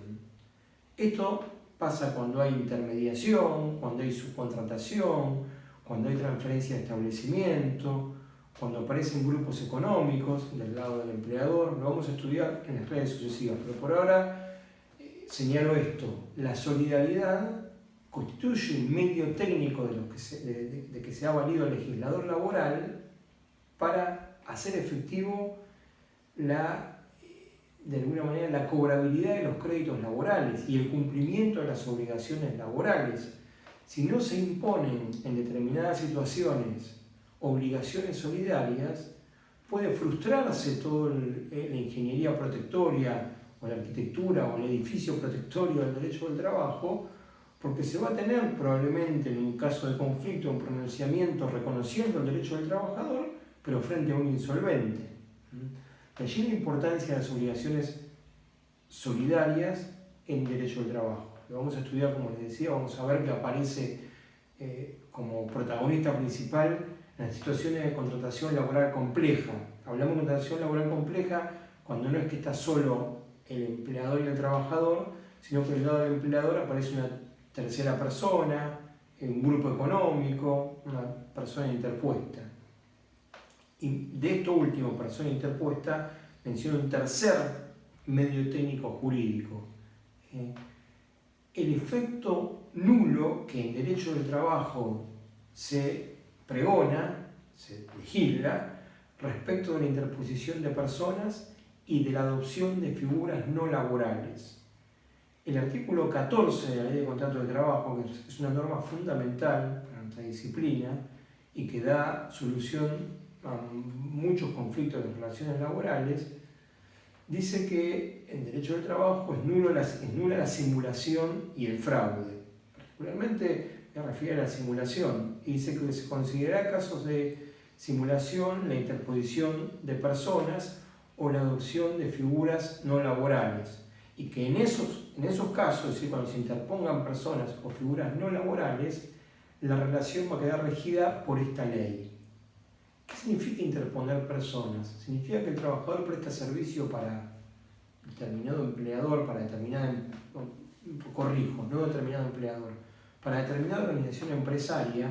Esto pasa cuando hay intermediación, cuando hay subcontratación, cuando hay transferencia de establecimiento cuando aparecen grupos económicos del lado del empleador, lo vamos a estudiar en las clases sucesivas, pero por ahora señalo esto: la solidaridad constituye un medio técnico de que se ha valido el legislador laboral para hacer efectivo de alguna manera la cobrabilidad de los créditos laborales y el cumplimiento de las obligaciones laborales. Si no se imponen en determinadas situaciones obligaciones solidarias, puede frustrarse toda la ingeniería protectoria o la arquitectura o el edificio protectorio del derecho del trabajo, porque se va a tener probablemente en un caso de conflicto un pronunciamiento reconociendo el derecho del trabajador, pero frente a un insolvente. De allí la importancia de las obligaciones solidarias en derecho del trabajo. Lo vamos a estudiar, como les decía, vamos a ver que aparece como protagonista principal en las situaciones de contratación laboral compleja. Hablamos de contratación laboral compleja cuando no es que está solo el empleador y el trabajador, sino que del lado del empleador aparece una tercera persona, un grupo económico, una persona interpuesta. Y de esto último, persona interpuesta, menciono un tercer medio técnico jurídico. El efecto nulo que en derecho del trabajo se pregona, se legisla, respecto de la interposición de personas y de la adopción de figuras no laborales. El artículo 14 de la Ley de Contrato de Trabajo, que es una norma fundamental para nuestra disciplina y que da solución a muchos conflictos de las relaciones laborales, dice que en derecho del trabajo es nula la simulación y el fraude. Particularmente me refiero a la simulación, y dice que se considera casos de simulación la interposición de personas o la adopción de figuras no laborales, y que en esos casos, es decir, cuando se interpongan personas o figuras no laborales, la relación va a quedar regida por esta ley. ¿Qué significa interponer personas? Significa que el trabajador presta servicio para determinado empleador, para determinada, no determinado empleador, para determinada organización empresaria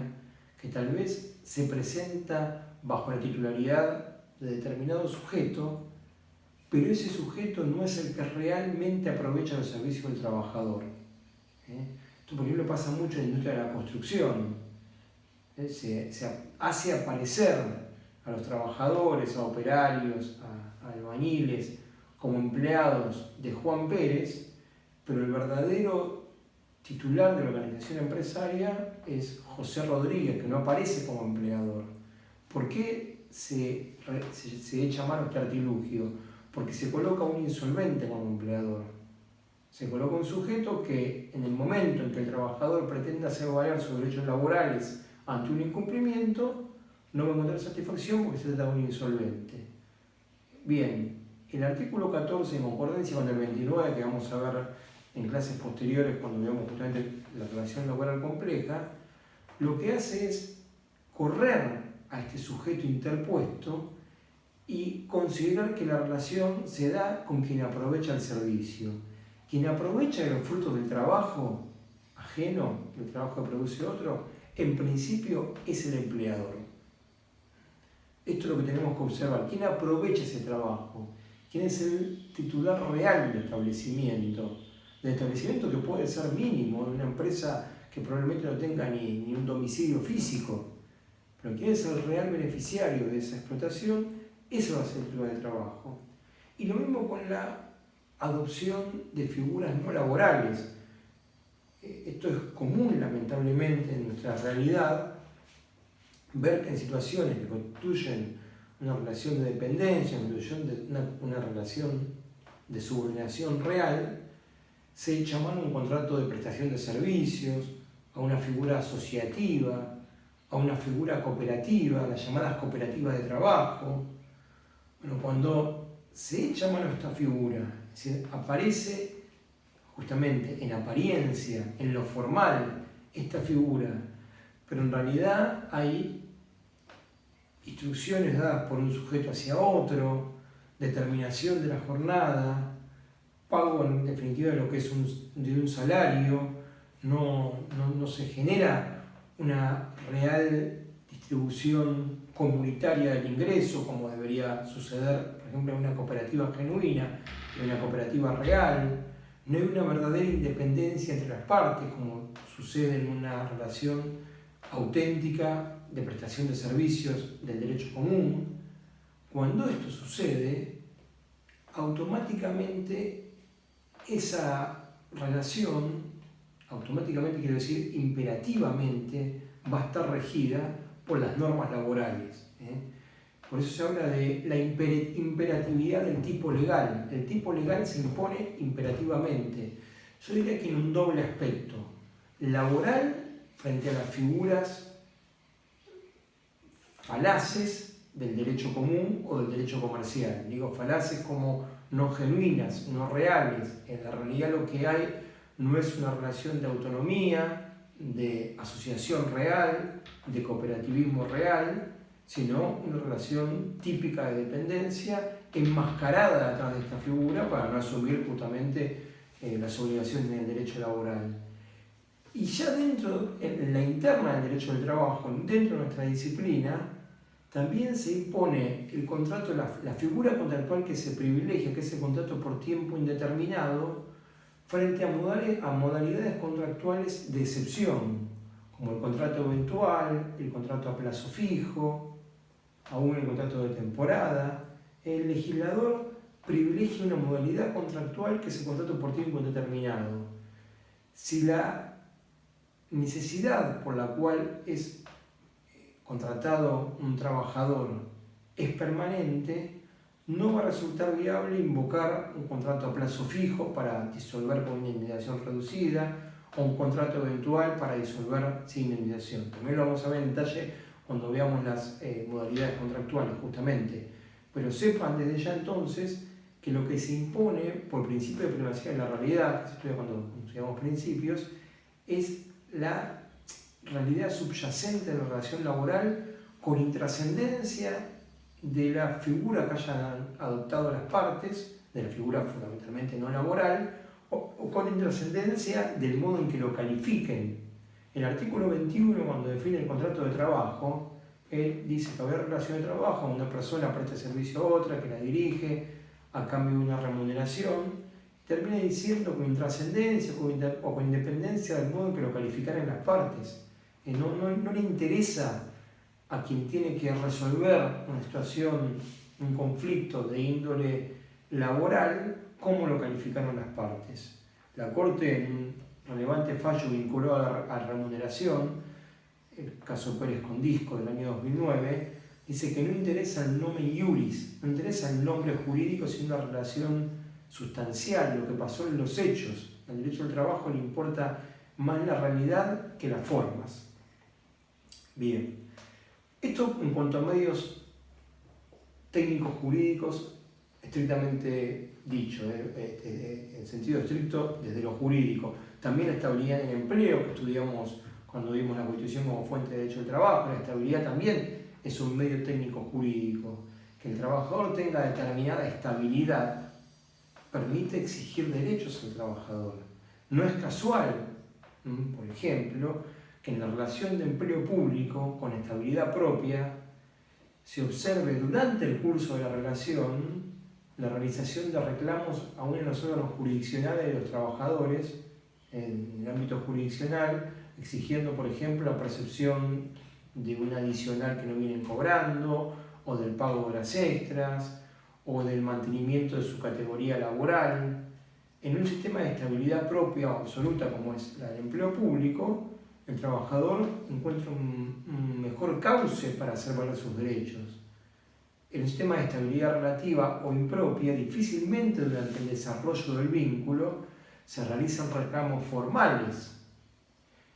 que tal vez se presenta bajo la titularidad de determinado sujeto, pero ese sujeto no es el que realmente aprovecha los servicios del trabajador. Esto, por ejemplo, pasa mucho en la industria de la construcción. Se hace aparecer a los trabajadores, a operarios, a albañiles, como empleados de Juan Pérez, pero el verdadero titular de la organización empresaria es José Rodríguez, que no aparece como empleador. ¿Por qué se echa mano a este artilugio? Porque se coloca un insolvente como empleador. Se coloca un sujeto que en el momento en que el trabajador pretenda hacer valer sus derechos laborales ante un incumplimiento, no va a encontrar satisfacción porque se trata de un insolvente. Bien, el artículo 14, en concordancia con el 29, que vamos a ver en clases posteriores cuando veamos justamente la relación laboral compleja, lo que hace es correr a este sujeto interpuesto y considerar que la relación se da con quien aprovecha el servicio. Quien aprovecha los frutos del trabajo ajeno, del trabajo que produce otro, en principio es el empleador. Esto es lo que tenemos que observar. ¿Quién aprovecha ese trabajo? ¿Quién es el titular real del establecimiento? Del establecimiento que puede ser mínimo, de una empresa que probablemente no tenga ni un domicilio físico. Pero ¿quién es el real beneficiario de esa explotación? Eso va a ser el titular de trabajo. Y lo mismo con la adopción de figuras no laborales. Esto es común, lamentablemente, en nuestra realidad, ver que en situaciones que constituyen una relación de dependencia, una relación de subordinación real, se echa mano a un contrato de prestación de servicios, a una figura asociativa, a una figura cooperativa, las llamadas cooperativas de trabajo. Bueno, cuando se echa mano a esta figura, es decir, aparece justamente en apariencia, en lo formal, esta figura, pero en realidad hay instrucciones dadas por un sujeto hacia otro, determinación de la jornada, pago en definitiva de lo que es un salario, no se genera una real distribución comunitaria del ingreso, como debería suceder, por ejemplo, en una cooperativa genuina, en una cooperativa real. No hay una verdadera independencia entre las partes, como sucede en una relación auténtica de prestación de servicios del derecho común. Cuando esto sucede, automáticamente esa relación, automáticamente quiero decir imperativamente, va a estar regida por las normas laborales. Por eso se habla de la imperatividad del tipo legal. El tipo legal se impone imperativamente. Yo diría que en un doble aspecto. Laboral frente a las figuras falaces del derecho común o del derecho comercial. Digo falaces como no genuinas, no reales. En la realidad lo que hay no es una relación de autonomía, de asociación real, de cooperativismo real, sino una relación típica de dependencia enmascarada detrás de esta figura para no asumir justamente las obligaciones del derecho laboral. Y ya dentro, en la interna del derecho del trabajo, dentro de nuestra disciplina, también se impone el contrato, la figura contractual que se privilegia, que es el contrato por tiempo indeterminado, frente a modalidades contractuales de excepción, como el contrato eventual, el contrato a plazo fijo, aún el contrato de temporada. El legislador privilegia una modalidad contractual que es el contrato por tiempo indeterminado. Si la necesidad por la cual es contratado un trabajador es permanente, no va a resultar viable invocar un contrato a plazo fijo para disolver con una indemnización reducida o un contrato eventual para disolver sin indemnización. También lo vamos a ver en detalle cuando veamos las modalidades contractuales justamente. Pero sepan desde ya entonces que lo que se impone por principio de privacidad de la realidad, que se estudia cuando estudiamos principios, es la realidad subyacente de la relación laboral con intrascendencia de la figura que hayan adoptado las partes, de la figura fundamentalmente no laboral, o con intrascendencia del modo en que lo califiquen. El artículo 21, cuando define el contrato de trabajo, él dice que haber relación de trabajo, una persona presta servicio a otra, que la dirige, a cambio de una remuneración, termina diciendo con intrascendencia o con independencia del modo en que lo calificaran las partes. No le interesa a quien tiene que resolver una situación, un conflicto de índole laboral, cómo lo calificaron las partes. La Corte, en un relevante fallo vinculado a la remuneración, el caso Pérez Condisco del año 2009, dice que no interesa el nomen iuris, no interesa el nombre jurídico, sino la relación sustancial, lo que pasó en los hechos. Al derecho del trabajo le importa más la realidad que las formas. Bien, esto en cuanto a medios técnicos jurídicos estrictamente dicho, en sentido estricto desde lo jurídico. También la estabilidad en el empleo, que estudiamos cuando vimos la Constitución como fuente de derecho del trabajo, la estabilidad también es un medio técnico jurídico. Que el trabajador tenga determinada estabilidad permite exigir derechos al trabajador. No es casual, por ejemplo, que en la relación de empleo público con estabilidad propia se observe durante el curso de la relación la realización de reclamos aún en los órganos jurisdiccionales de los trabajadores en el ámbito jurisdiccional, exigiendo, por ejemplo, la percepción de un adicional que no vienen cobrando, o del pago de horas extras, o del mantenimiento de su categoría laboral. En un sistema de estabilidad propia o absoluta como es la del empleo público, el trabajador encuentra un mejor cauce para hacer valer sus derechos. En un sistema de estabilidad relativa o impropia, difícilmente durante el desarrollo del vínculo se realizan reclamos formales.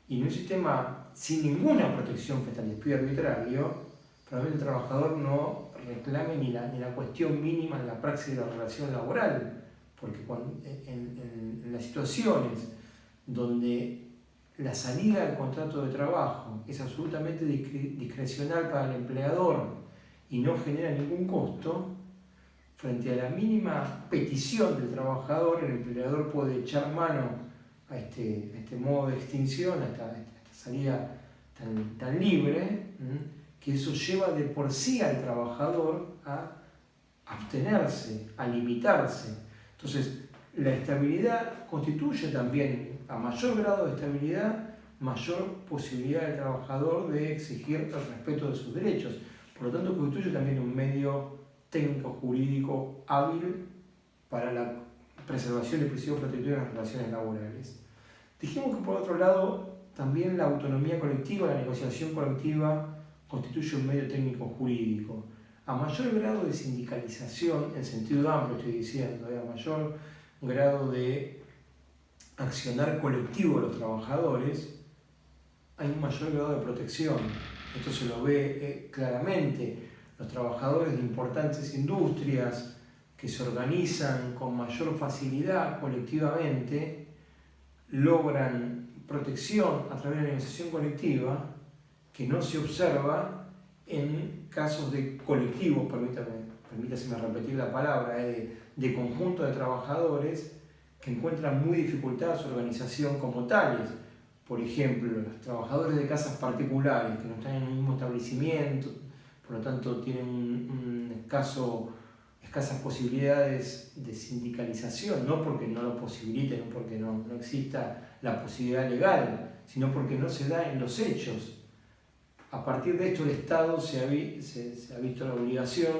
Y en un sistema sin ninguna protección frente al despido arbitrario, probablemente el trabajador no reclame ni la cuestión mínima en la praxis de la relación laboral, porque en las situaciones donde la salida del contrato de trabajo es absolutamente discrecional para el empleador y no genera ningún costo, frente a la mínima petición del trabajador, el empleador puede echar mano a este modo de extinción, a esta salida tan libre, que eso lleva de por sí al trabajador a abstenerse, a limitarse. Entonces, la estabilidad constituye también, a mayor grado de estabilidad, mayor posibilidad del trabajador de exigir el respeto de sus derechos. Por lo tanto, constituye también un medio técnico jurídico hábil para la preservación del principio protector de las relaciones laborales. Dijimos que por otro lado, también la autonomía colectiva, la negociación colectiva, constituye un medio técnico jurídico. A mayor grado de sindicalización, en sentido amplio estoy diciendo, a mayor grado de accionar colectivo de los trabajadores, hay un mayor grado de protección. Esto se lo ve claramente. Los trabajadores de importantes industrias que se organizan con mayor facilidad colectivamente logran protección a través de la negociación colectiva que no se observa en casos de colectivos, permítaseme repetir la palabra, de conjunto de trabajadores que encuentran muy dificultada su organización como tales. Por ejemplo, los trabajadores de casas particulares que no están en el mismo establecimiento, por lo tanto tienen escasas posibilidades de sindicalización, no porque no lo posibiliten, no porque no exista la posibilidad legal, sino porque no se da en los hechos. A partir de esto el Estado se ha visto la obligación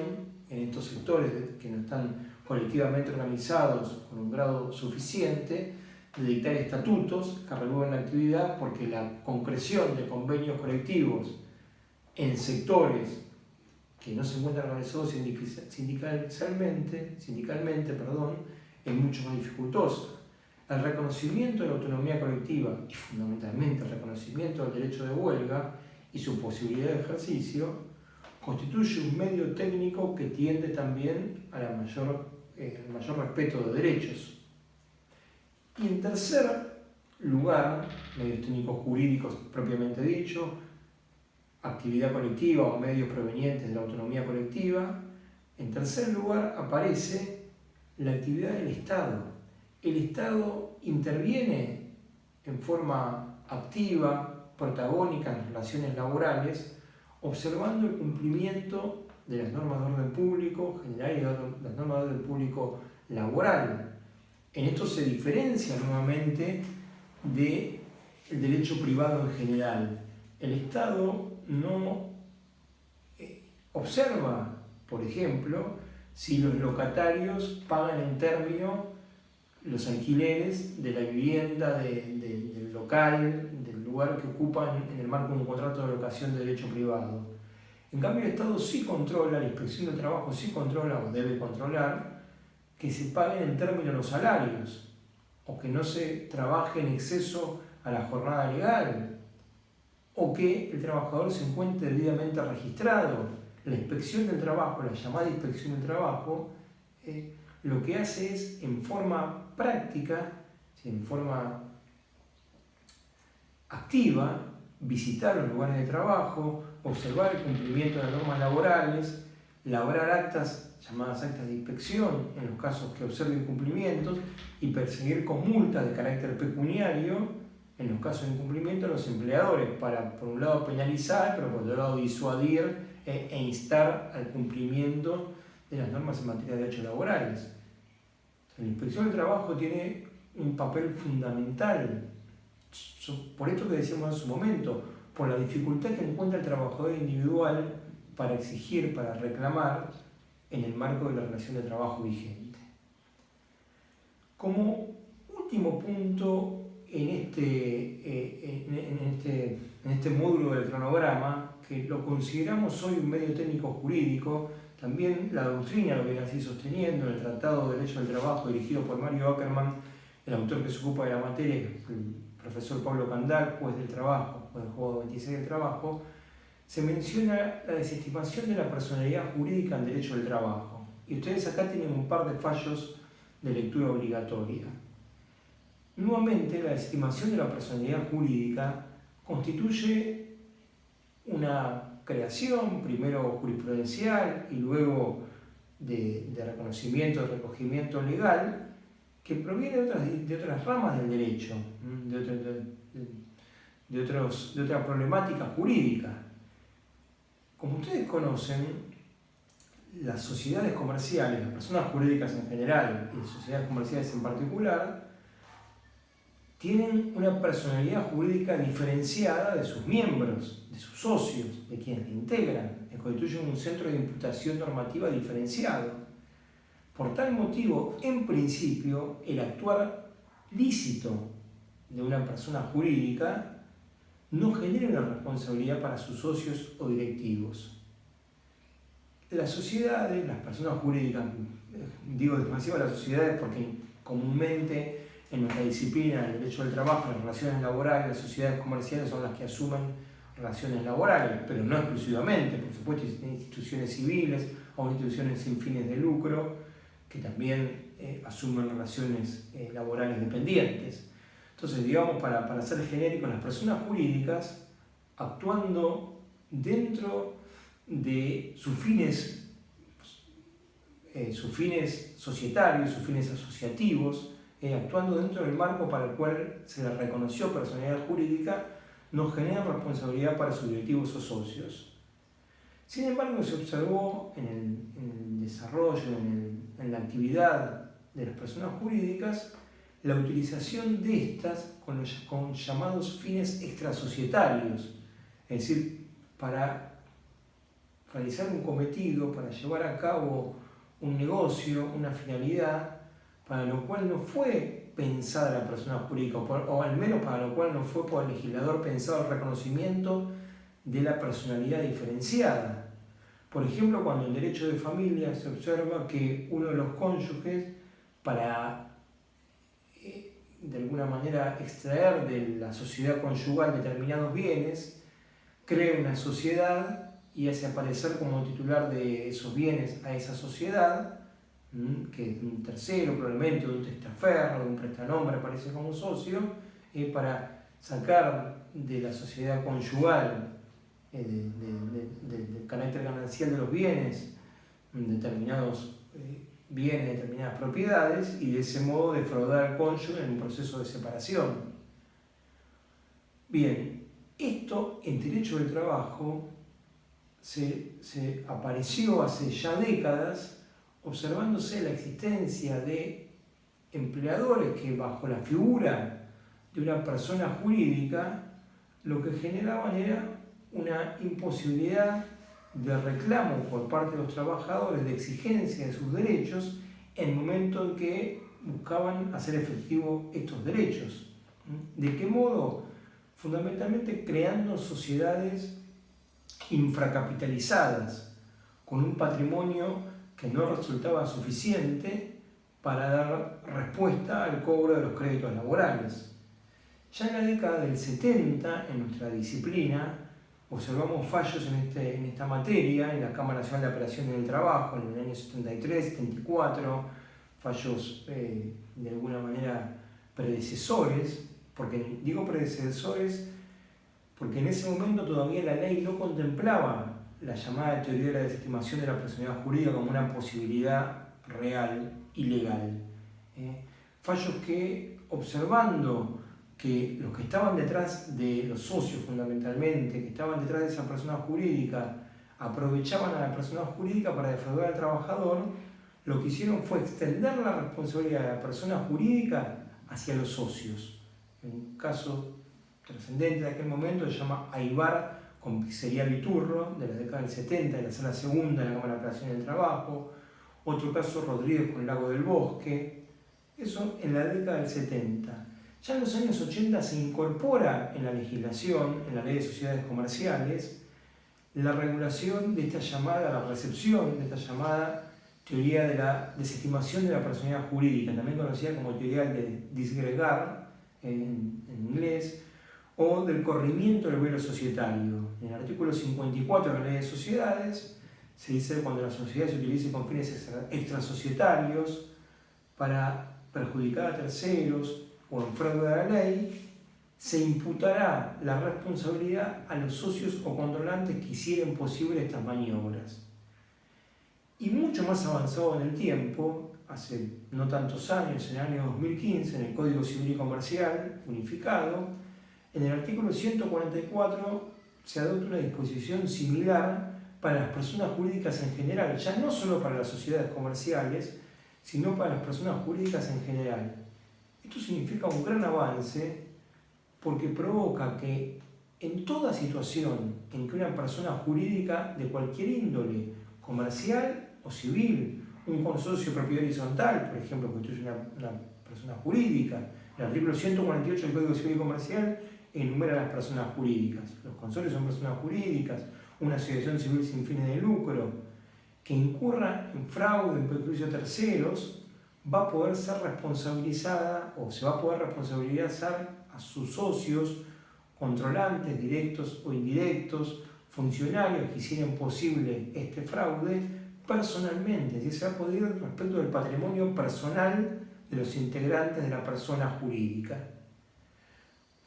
en estos sectores que no están colectivamente organizados con un grado suficiente de dictar estatutos que regulen la actividad, porque la concreción de convenios colectivos en sectores que no se encuentran organizados sindicalmente, es mucho más dificultosa. El reconocimiento de la autonomía colectiva y fundamentalmente el reconocimiento del derecho de huelga y su posibilidad de ejercicio constituye un medio técnico que tiende también al mayor respeto de derechos. Y en tercer lugar, medios técnicos jurídicos propiamente dicho, actividad colectiva o medios provenientes de la autonomía colectiva. En tercer lugar aparece la actividad del Estado. El Estado interviene en forma activa, protagónica en las relaciones laborales, observando el cumplimiento de las normas de orden público general y las normas de orden público laboral. En esto se diferencia nuevamente del derecho privado en general. El Estado no observa, por ejemplo, si los locatarios pagan en término los alquileres de la vivienda, del local, del lugar que ocupan en el marco de un contrato de locación de derecho privado. En cambio, el Estado sí controla, la Inspección de Trabajo sí controla o debe controlar que se paguen en términos los salarios o que no se trabaje en exceso a la jornada legal, o que el trabajador se encuentre debidamente registrado. La inspección del trabajo, la llamada inspección del trabajo, lo que hace es, en forma práctica, en forma activa, visitar los lugares de trabajo, observar el cumplimiento de las normas laborales, elaborar actas, llamadas actas de inspección, en los casos que observe incumplimientos, y perseguir con multas de carácter pecuniario en los casos de incumplimiento a los empleadores, para por un lado penalizar, pero por otro lado disuadir e instar al cumplimiento de las normas en materia de derechos laborales. La Inspección del Trabajo tiene un papel fundamental, por esto que decíamos en su momento, por la dificultad que encuentra el trabajador individual para exigir, para reclamar en el marco de la relación de trabajo vigente. Como último punto en este módulo del cronograma, que lo consideramos hoy un medio técnico jurídico, también la doctrina lo viene así sosteniendo en el Tratado de Derecho del Trabajo dirigido por Mario Ackerman, el autor que se ocupa de la materia, que es el profesor Pablo Candal, juez del trabajo, juez del juego 26 del trabajo, se menciona la desestimación de la personalidad jurídica en derecho del trabajo. Y ustedes acá tienen un par de fallos de lectura obligatoria. Nuevamente, la desestimación de la personalidad jurídica constituye una creación, primero jurisprudencial y luego de reconocimiento, de recogimiento legal, que proviene de otras ramas del derecho, de otra problemática jurídica. Como ustedes conocen, las sociedades comerciales, las personas jurídicas en general y las sociedades comerciales en particular, tienen una personalidad jurídica diferenciada de sus miembros, de sus socios, de quienes la integran, que constituyen un centro de imputación normativa diferenciado. Por tal motivo, en principio, el actuar lícito de una persona jurídica no genera una responsabilidad para sus socios o directivos. Las sociedades, las personas jurídicas, digo demasiado las sociedades porque comúnmente en nuestra disciplina, en el derecho del trabajo, las relaciones laborales, las sociedades comerciales son las que asumen relaciones laborales, pero no exclusivamente, por supuesto, hay instituciones civiles o instituciones sin fines de lucro que también asumen relaciones laborales dependientes. Entonces, digamos, para ser genéricos, las personas jurídicas, actuando dentro de sus fines societarios, sus fines asociativos, actuando dentro del marco para el cual se les reconoció personalidad jurídica, no generan responsabilidad para sus directivos o socios. Sin embargo, se observó en el desarrollo, en la actividad de las personas jurídicas, la utilización de estas con llamados fines extrasocietarios, es decir, para realizar un cometido, para llevar a cabo un negocio, una finalidad, para lo cual no fue pensada la persona jurídica, o al menos para lo cual no fue por el legislador pensado el reconocimiento de la personalidad diferenciada. Por ejemplo, cuando en derecho de familia se observa que uno de los cónyuges, para de alguna manera extraer de la sociedad conyugal determinados bienes, crea una sociedad y hace aparecer como titular de esos bienes a esa sociedad, que es un tercero, probablemente de un testaferro, de un prestanombre, aparece como socio, para sacar de la sociedad conyugal del carácter ganancial de los bienes determinados bienes, determinadas propiedades, y de ese modo defraudar al cónyuge en un proceso de separación. Bien, esto en derecho del trabajo se apareció hace ya décadas, observándose la existencia de empleadores que bajo la figura de una persona jurídica lo que generaban era una imposibilidad de reclamo por parte de los trabajadores, de exigencia de sus derechos, en el momento en que buscaban hacer efectivo estos derechos. ¿De qué modo? Fundamentalmente creando sociedades infracapitalizadas, con un patrimonio que no resultaba suficiente para dar respuesta al cobro de los créditos laborales. Ya en la década del 70, en nuestra disciplina, observamos fallos en esta materia, en la Cámara Nacional de Apelaciones del Trabajo, en el año 73, 74, fallos de alguna manera predecesores, porque digo predecesores porque en ese momento todavía la ley no contemplaba la llamada teoría de la desestimación de la personalidad jurídica como una posibilidad real y legal. Fallos que, observando que los que estaban detrás de los socios fundamentalmente, que estaban detrás de esa persona jurídica, aprovechaban a la persona jurídica para defraudar al trabajador, lo que hicieron fue extender la responsabilidad de la persona jurídica hacia los socios. En un caso trascendente de aquel momento se llama Aybar con Pizzería Viturro, de la década del 70, de la Sala Segunda de la Cámara de Apelaciones del Trabajo. Otro caso, Rodríguez con Lago del Bosque. Eso en la década del 70. Ya en los años 80 se incorpora en la legislación, en la ley de sociedades comerciales, la regulación de esta llamada, la recepción de esta llamada teoría de la desestimación de la personalidad jurídica, también conocida como teoría de disgregar en inglés, o del corrimiento del velo societario. En el artículo 54 de la ley de sociedades se dice que cuando la sociedad se utilice con fines extrasocietarios para perjudicar a terceros o en fraude a la ley, se imputará la responsabilidad a los socios o controlantes que hicieran posible estas maniobras. Y mucho más avanzado en el tiempo, hace no tantos años, en el año 2015, en el Código Civil y Comercial unificado, en el artículo 144 se adopta una disposición similar para las personas jurídicas en general, ya no solo para las sociedades comerciales, sino para las personas jurídicas en general. Esto significa un gran avance porque provoca que en toda situación en que una persona jurídica de cualquier índole, comercial o civil, un consorcio de propiedad horizontal, por ejemplo, constituye una persona jurídica, el artículo 148 del Código Civil y Comercial enumera a las personas jurídicas. Los consorcios son personas jurídicas, una asociación civil sin fines de lucro, que incurra en fraude, en perjuicio a terceros, va a poder ser responsabilizada o se va a poder responsabilizar a sus socios, controlantes, directos o indirectos, funcionarios que hicieran posible este fraude personalmente, y se va a poder respecto del patrimonio personal de los integrantes de la persona jurídica.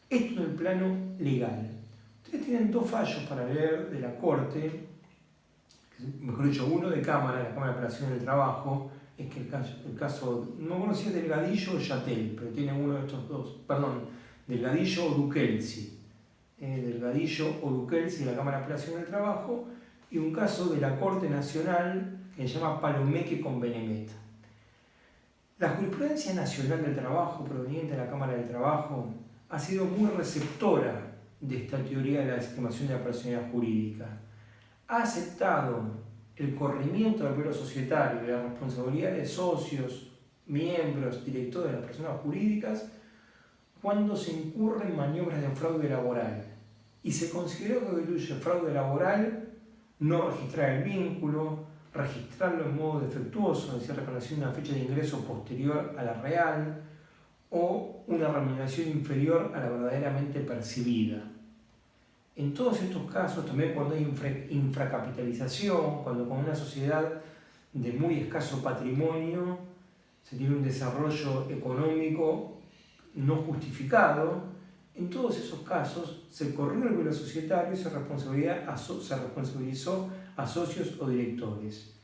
Esto en el plano legal. Ustedes tienen dos fallos para leer de la Corte, mejor dicho, uno de Cámara, la Cámara de Apelación del Trabajo, es que el caso no conocía Delgadillo o Yatel, pero tiene uno de estos dos, perdón, Delgadillo o Dukelsi. Delgadillo o Dukelsi de la Cámara de Apelación del Trabajo, y un caso de la Corte Nacional que se llama Palomeque con Benemet. La jurisprudencia nacional del trabajo proveniente de la Cámara del Trabajo ha sido muy receptora de esta teoría de la desestimación de la personalidad jurídica. Ha aceptado el corrimiento del velo societario y la responsabilidad de socios, miembros, directores de las personas jurídicas cuando se incurre en maniobras de fraude laboral. Y se consideró que constituye fraude laboral no registrar el vínculo, registrarlo en modo defectuoso, es decir, reconocer una fecha de ingreso posterior a la real o una remuneración inferior a la verdaderamente percibida. En todos estos casos, también cuando hay infracapitalización, cuando con una sociedad de muy escaso patrimonio se tiene un desarrollo económico no justificado, en todos esos casos se corrió el velo societario y se responsabilizó a socios o directores.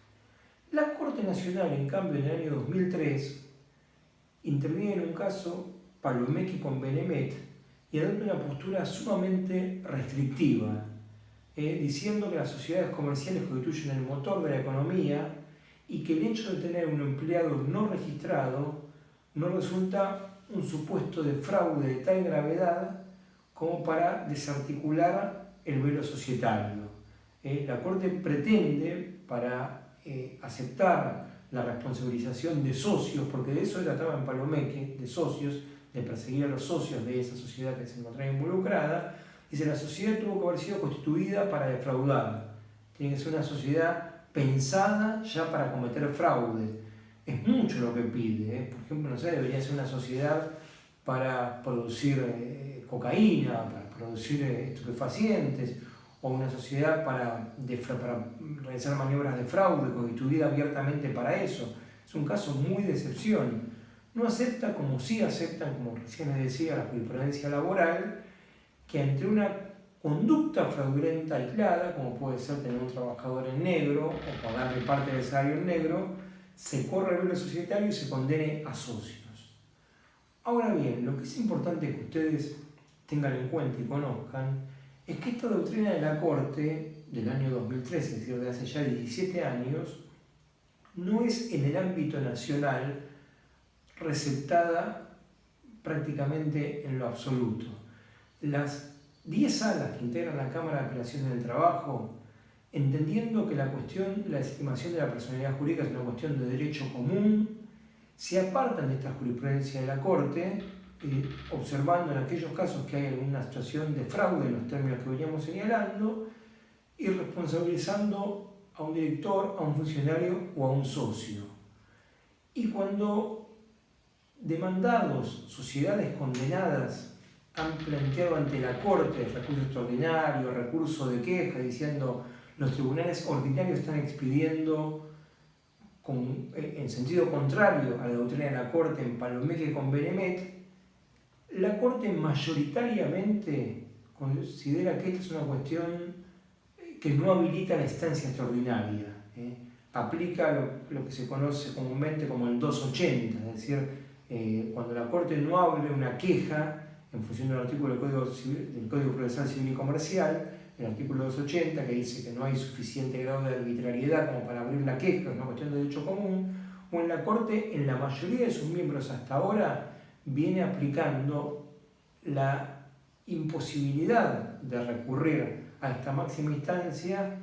La Corte Nacional, en cambio, en el año 2003, interviene en un caso Palomeque con Benemet y adopta una postura sumamente restrictiva, diciendo que las sociedades comerciales constituyen el motor de la economía y que el hecho de tener un empleado no registrado no resulta un supuesto de fraude de tal gravedad como para desarticular el velo societario. La Corte pretende, para aceptar la responsabilización de socios, porque de eso trataba en Palomeque, de socios, de perseguir a los socios de esa sociedad que se encontraba involucrada, dice: la sociedad tuvo que haber sido constituida para defraudar. Tiene que ser una sociedad pensada ya para cometer fraude. Es mucho lo que pide. Por ejemplo, no sé, debería ser una sociedad para producir cocaína, para producir estupefacientes, o una sociedad para realizar maniobras de fraude, constituida abiertamente para eso. Es un caso muy de excepción. No acepta, como sí aceptan, como recién les decía, la jurisprudencia laboral, que ante una conducta fraudulenta aislada, como puede ser tener un trabajador en negro o pagarle parte del salario en negro, se corre el velo societario y se condene a socios. Ahora bien, lo que es importante que ustedes tengan en cuenta y conozcan es que esta doctrina de la Corte del año 2013, es decir, de hace ya 17 años, no es en el ámbito nacional receptada prácticamente en lo absoluto. Las 10 salas que integran la Cámara de Apelaciones del Trabajo, entendiendo que la cuestión de la desestimación de la personalidad jurídica es una cuestión de derecho común, se apartan de esta jurisprudencia de la Corte, observando en aquellos casos que hay alguna situación de fraude en los términos que veníamos señalando, y responsabilizando a un director, a un funcionario o a un socio. Y cuando demandados, sociedades condenadas, han planteado ante la Corte recurso extraordinario, recurso de queja, diciendo los tribunales ordinarios están expidiendo en sentido contrario a la doctrina de la Corte en Palomeque con Benemet, la Corte mayoritariamente considera que esta es una cuestión que no habilita la instancia extraordinaria. Aplica lo que se conoce comúnmente como el 280, es decir, cuando la Corte no hable una queja en función del artículo del Código Procesal Civil y Comercial, el artículo 280, que dice que no hay suficiente grado de arbitrariedad como para abrir la queja, es una cuestión de derecho común, o en la Corte, en la mayoría de sus miembros hasta ahora, viene aplicando la imposibilidad de recurrir a esta máxima instancia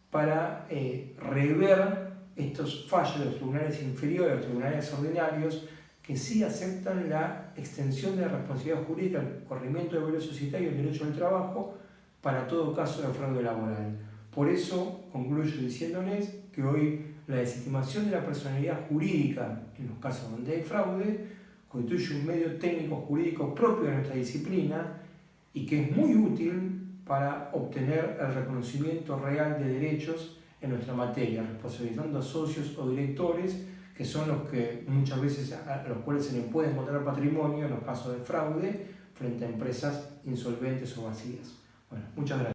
para rever estos fallos de los tribunales inferiores, los tribunales ordinarios, que sí aceptan la extensión de la responsabilidad jurídica, el corrimiento del deber societario y el derecho al trabajo para todo caso de fraude laboral. Por eso concluyo diciéndoles que hoy la desestimación de la personalidad jurídica en los casos donde hay fraude constituye un medio técnico jurídico propio de nuestra disciplina y que es muy útil para obtener el reconocimiento real de derechos en nuestra materia, responsabilizando a socios o directores, que son los que muchas veces a los cuales se les puede encontrar patrimonio en los casos de fraude frente a empresas insolventes o vacías. Bueno, muchas gracias.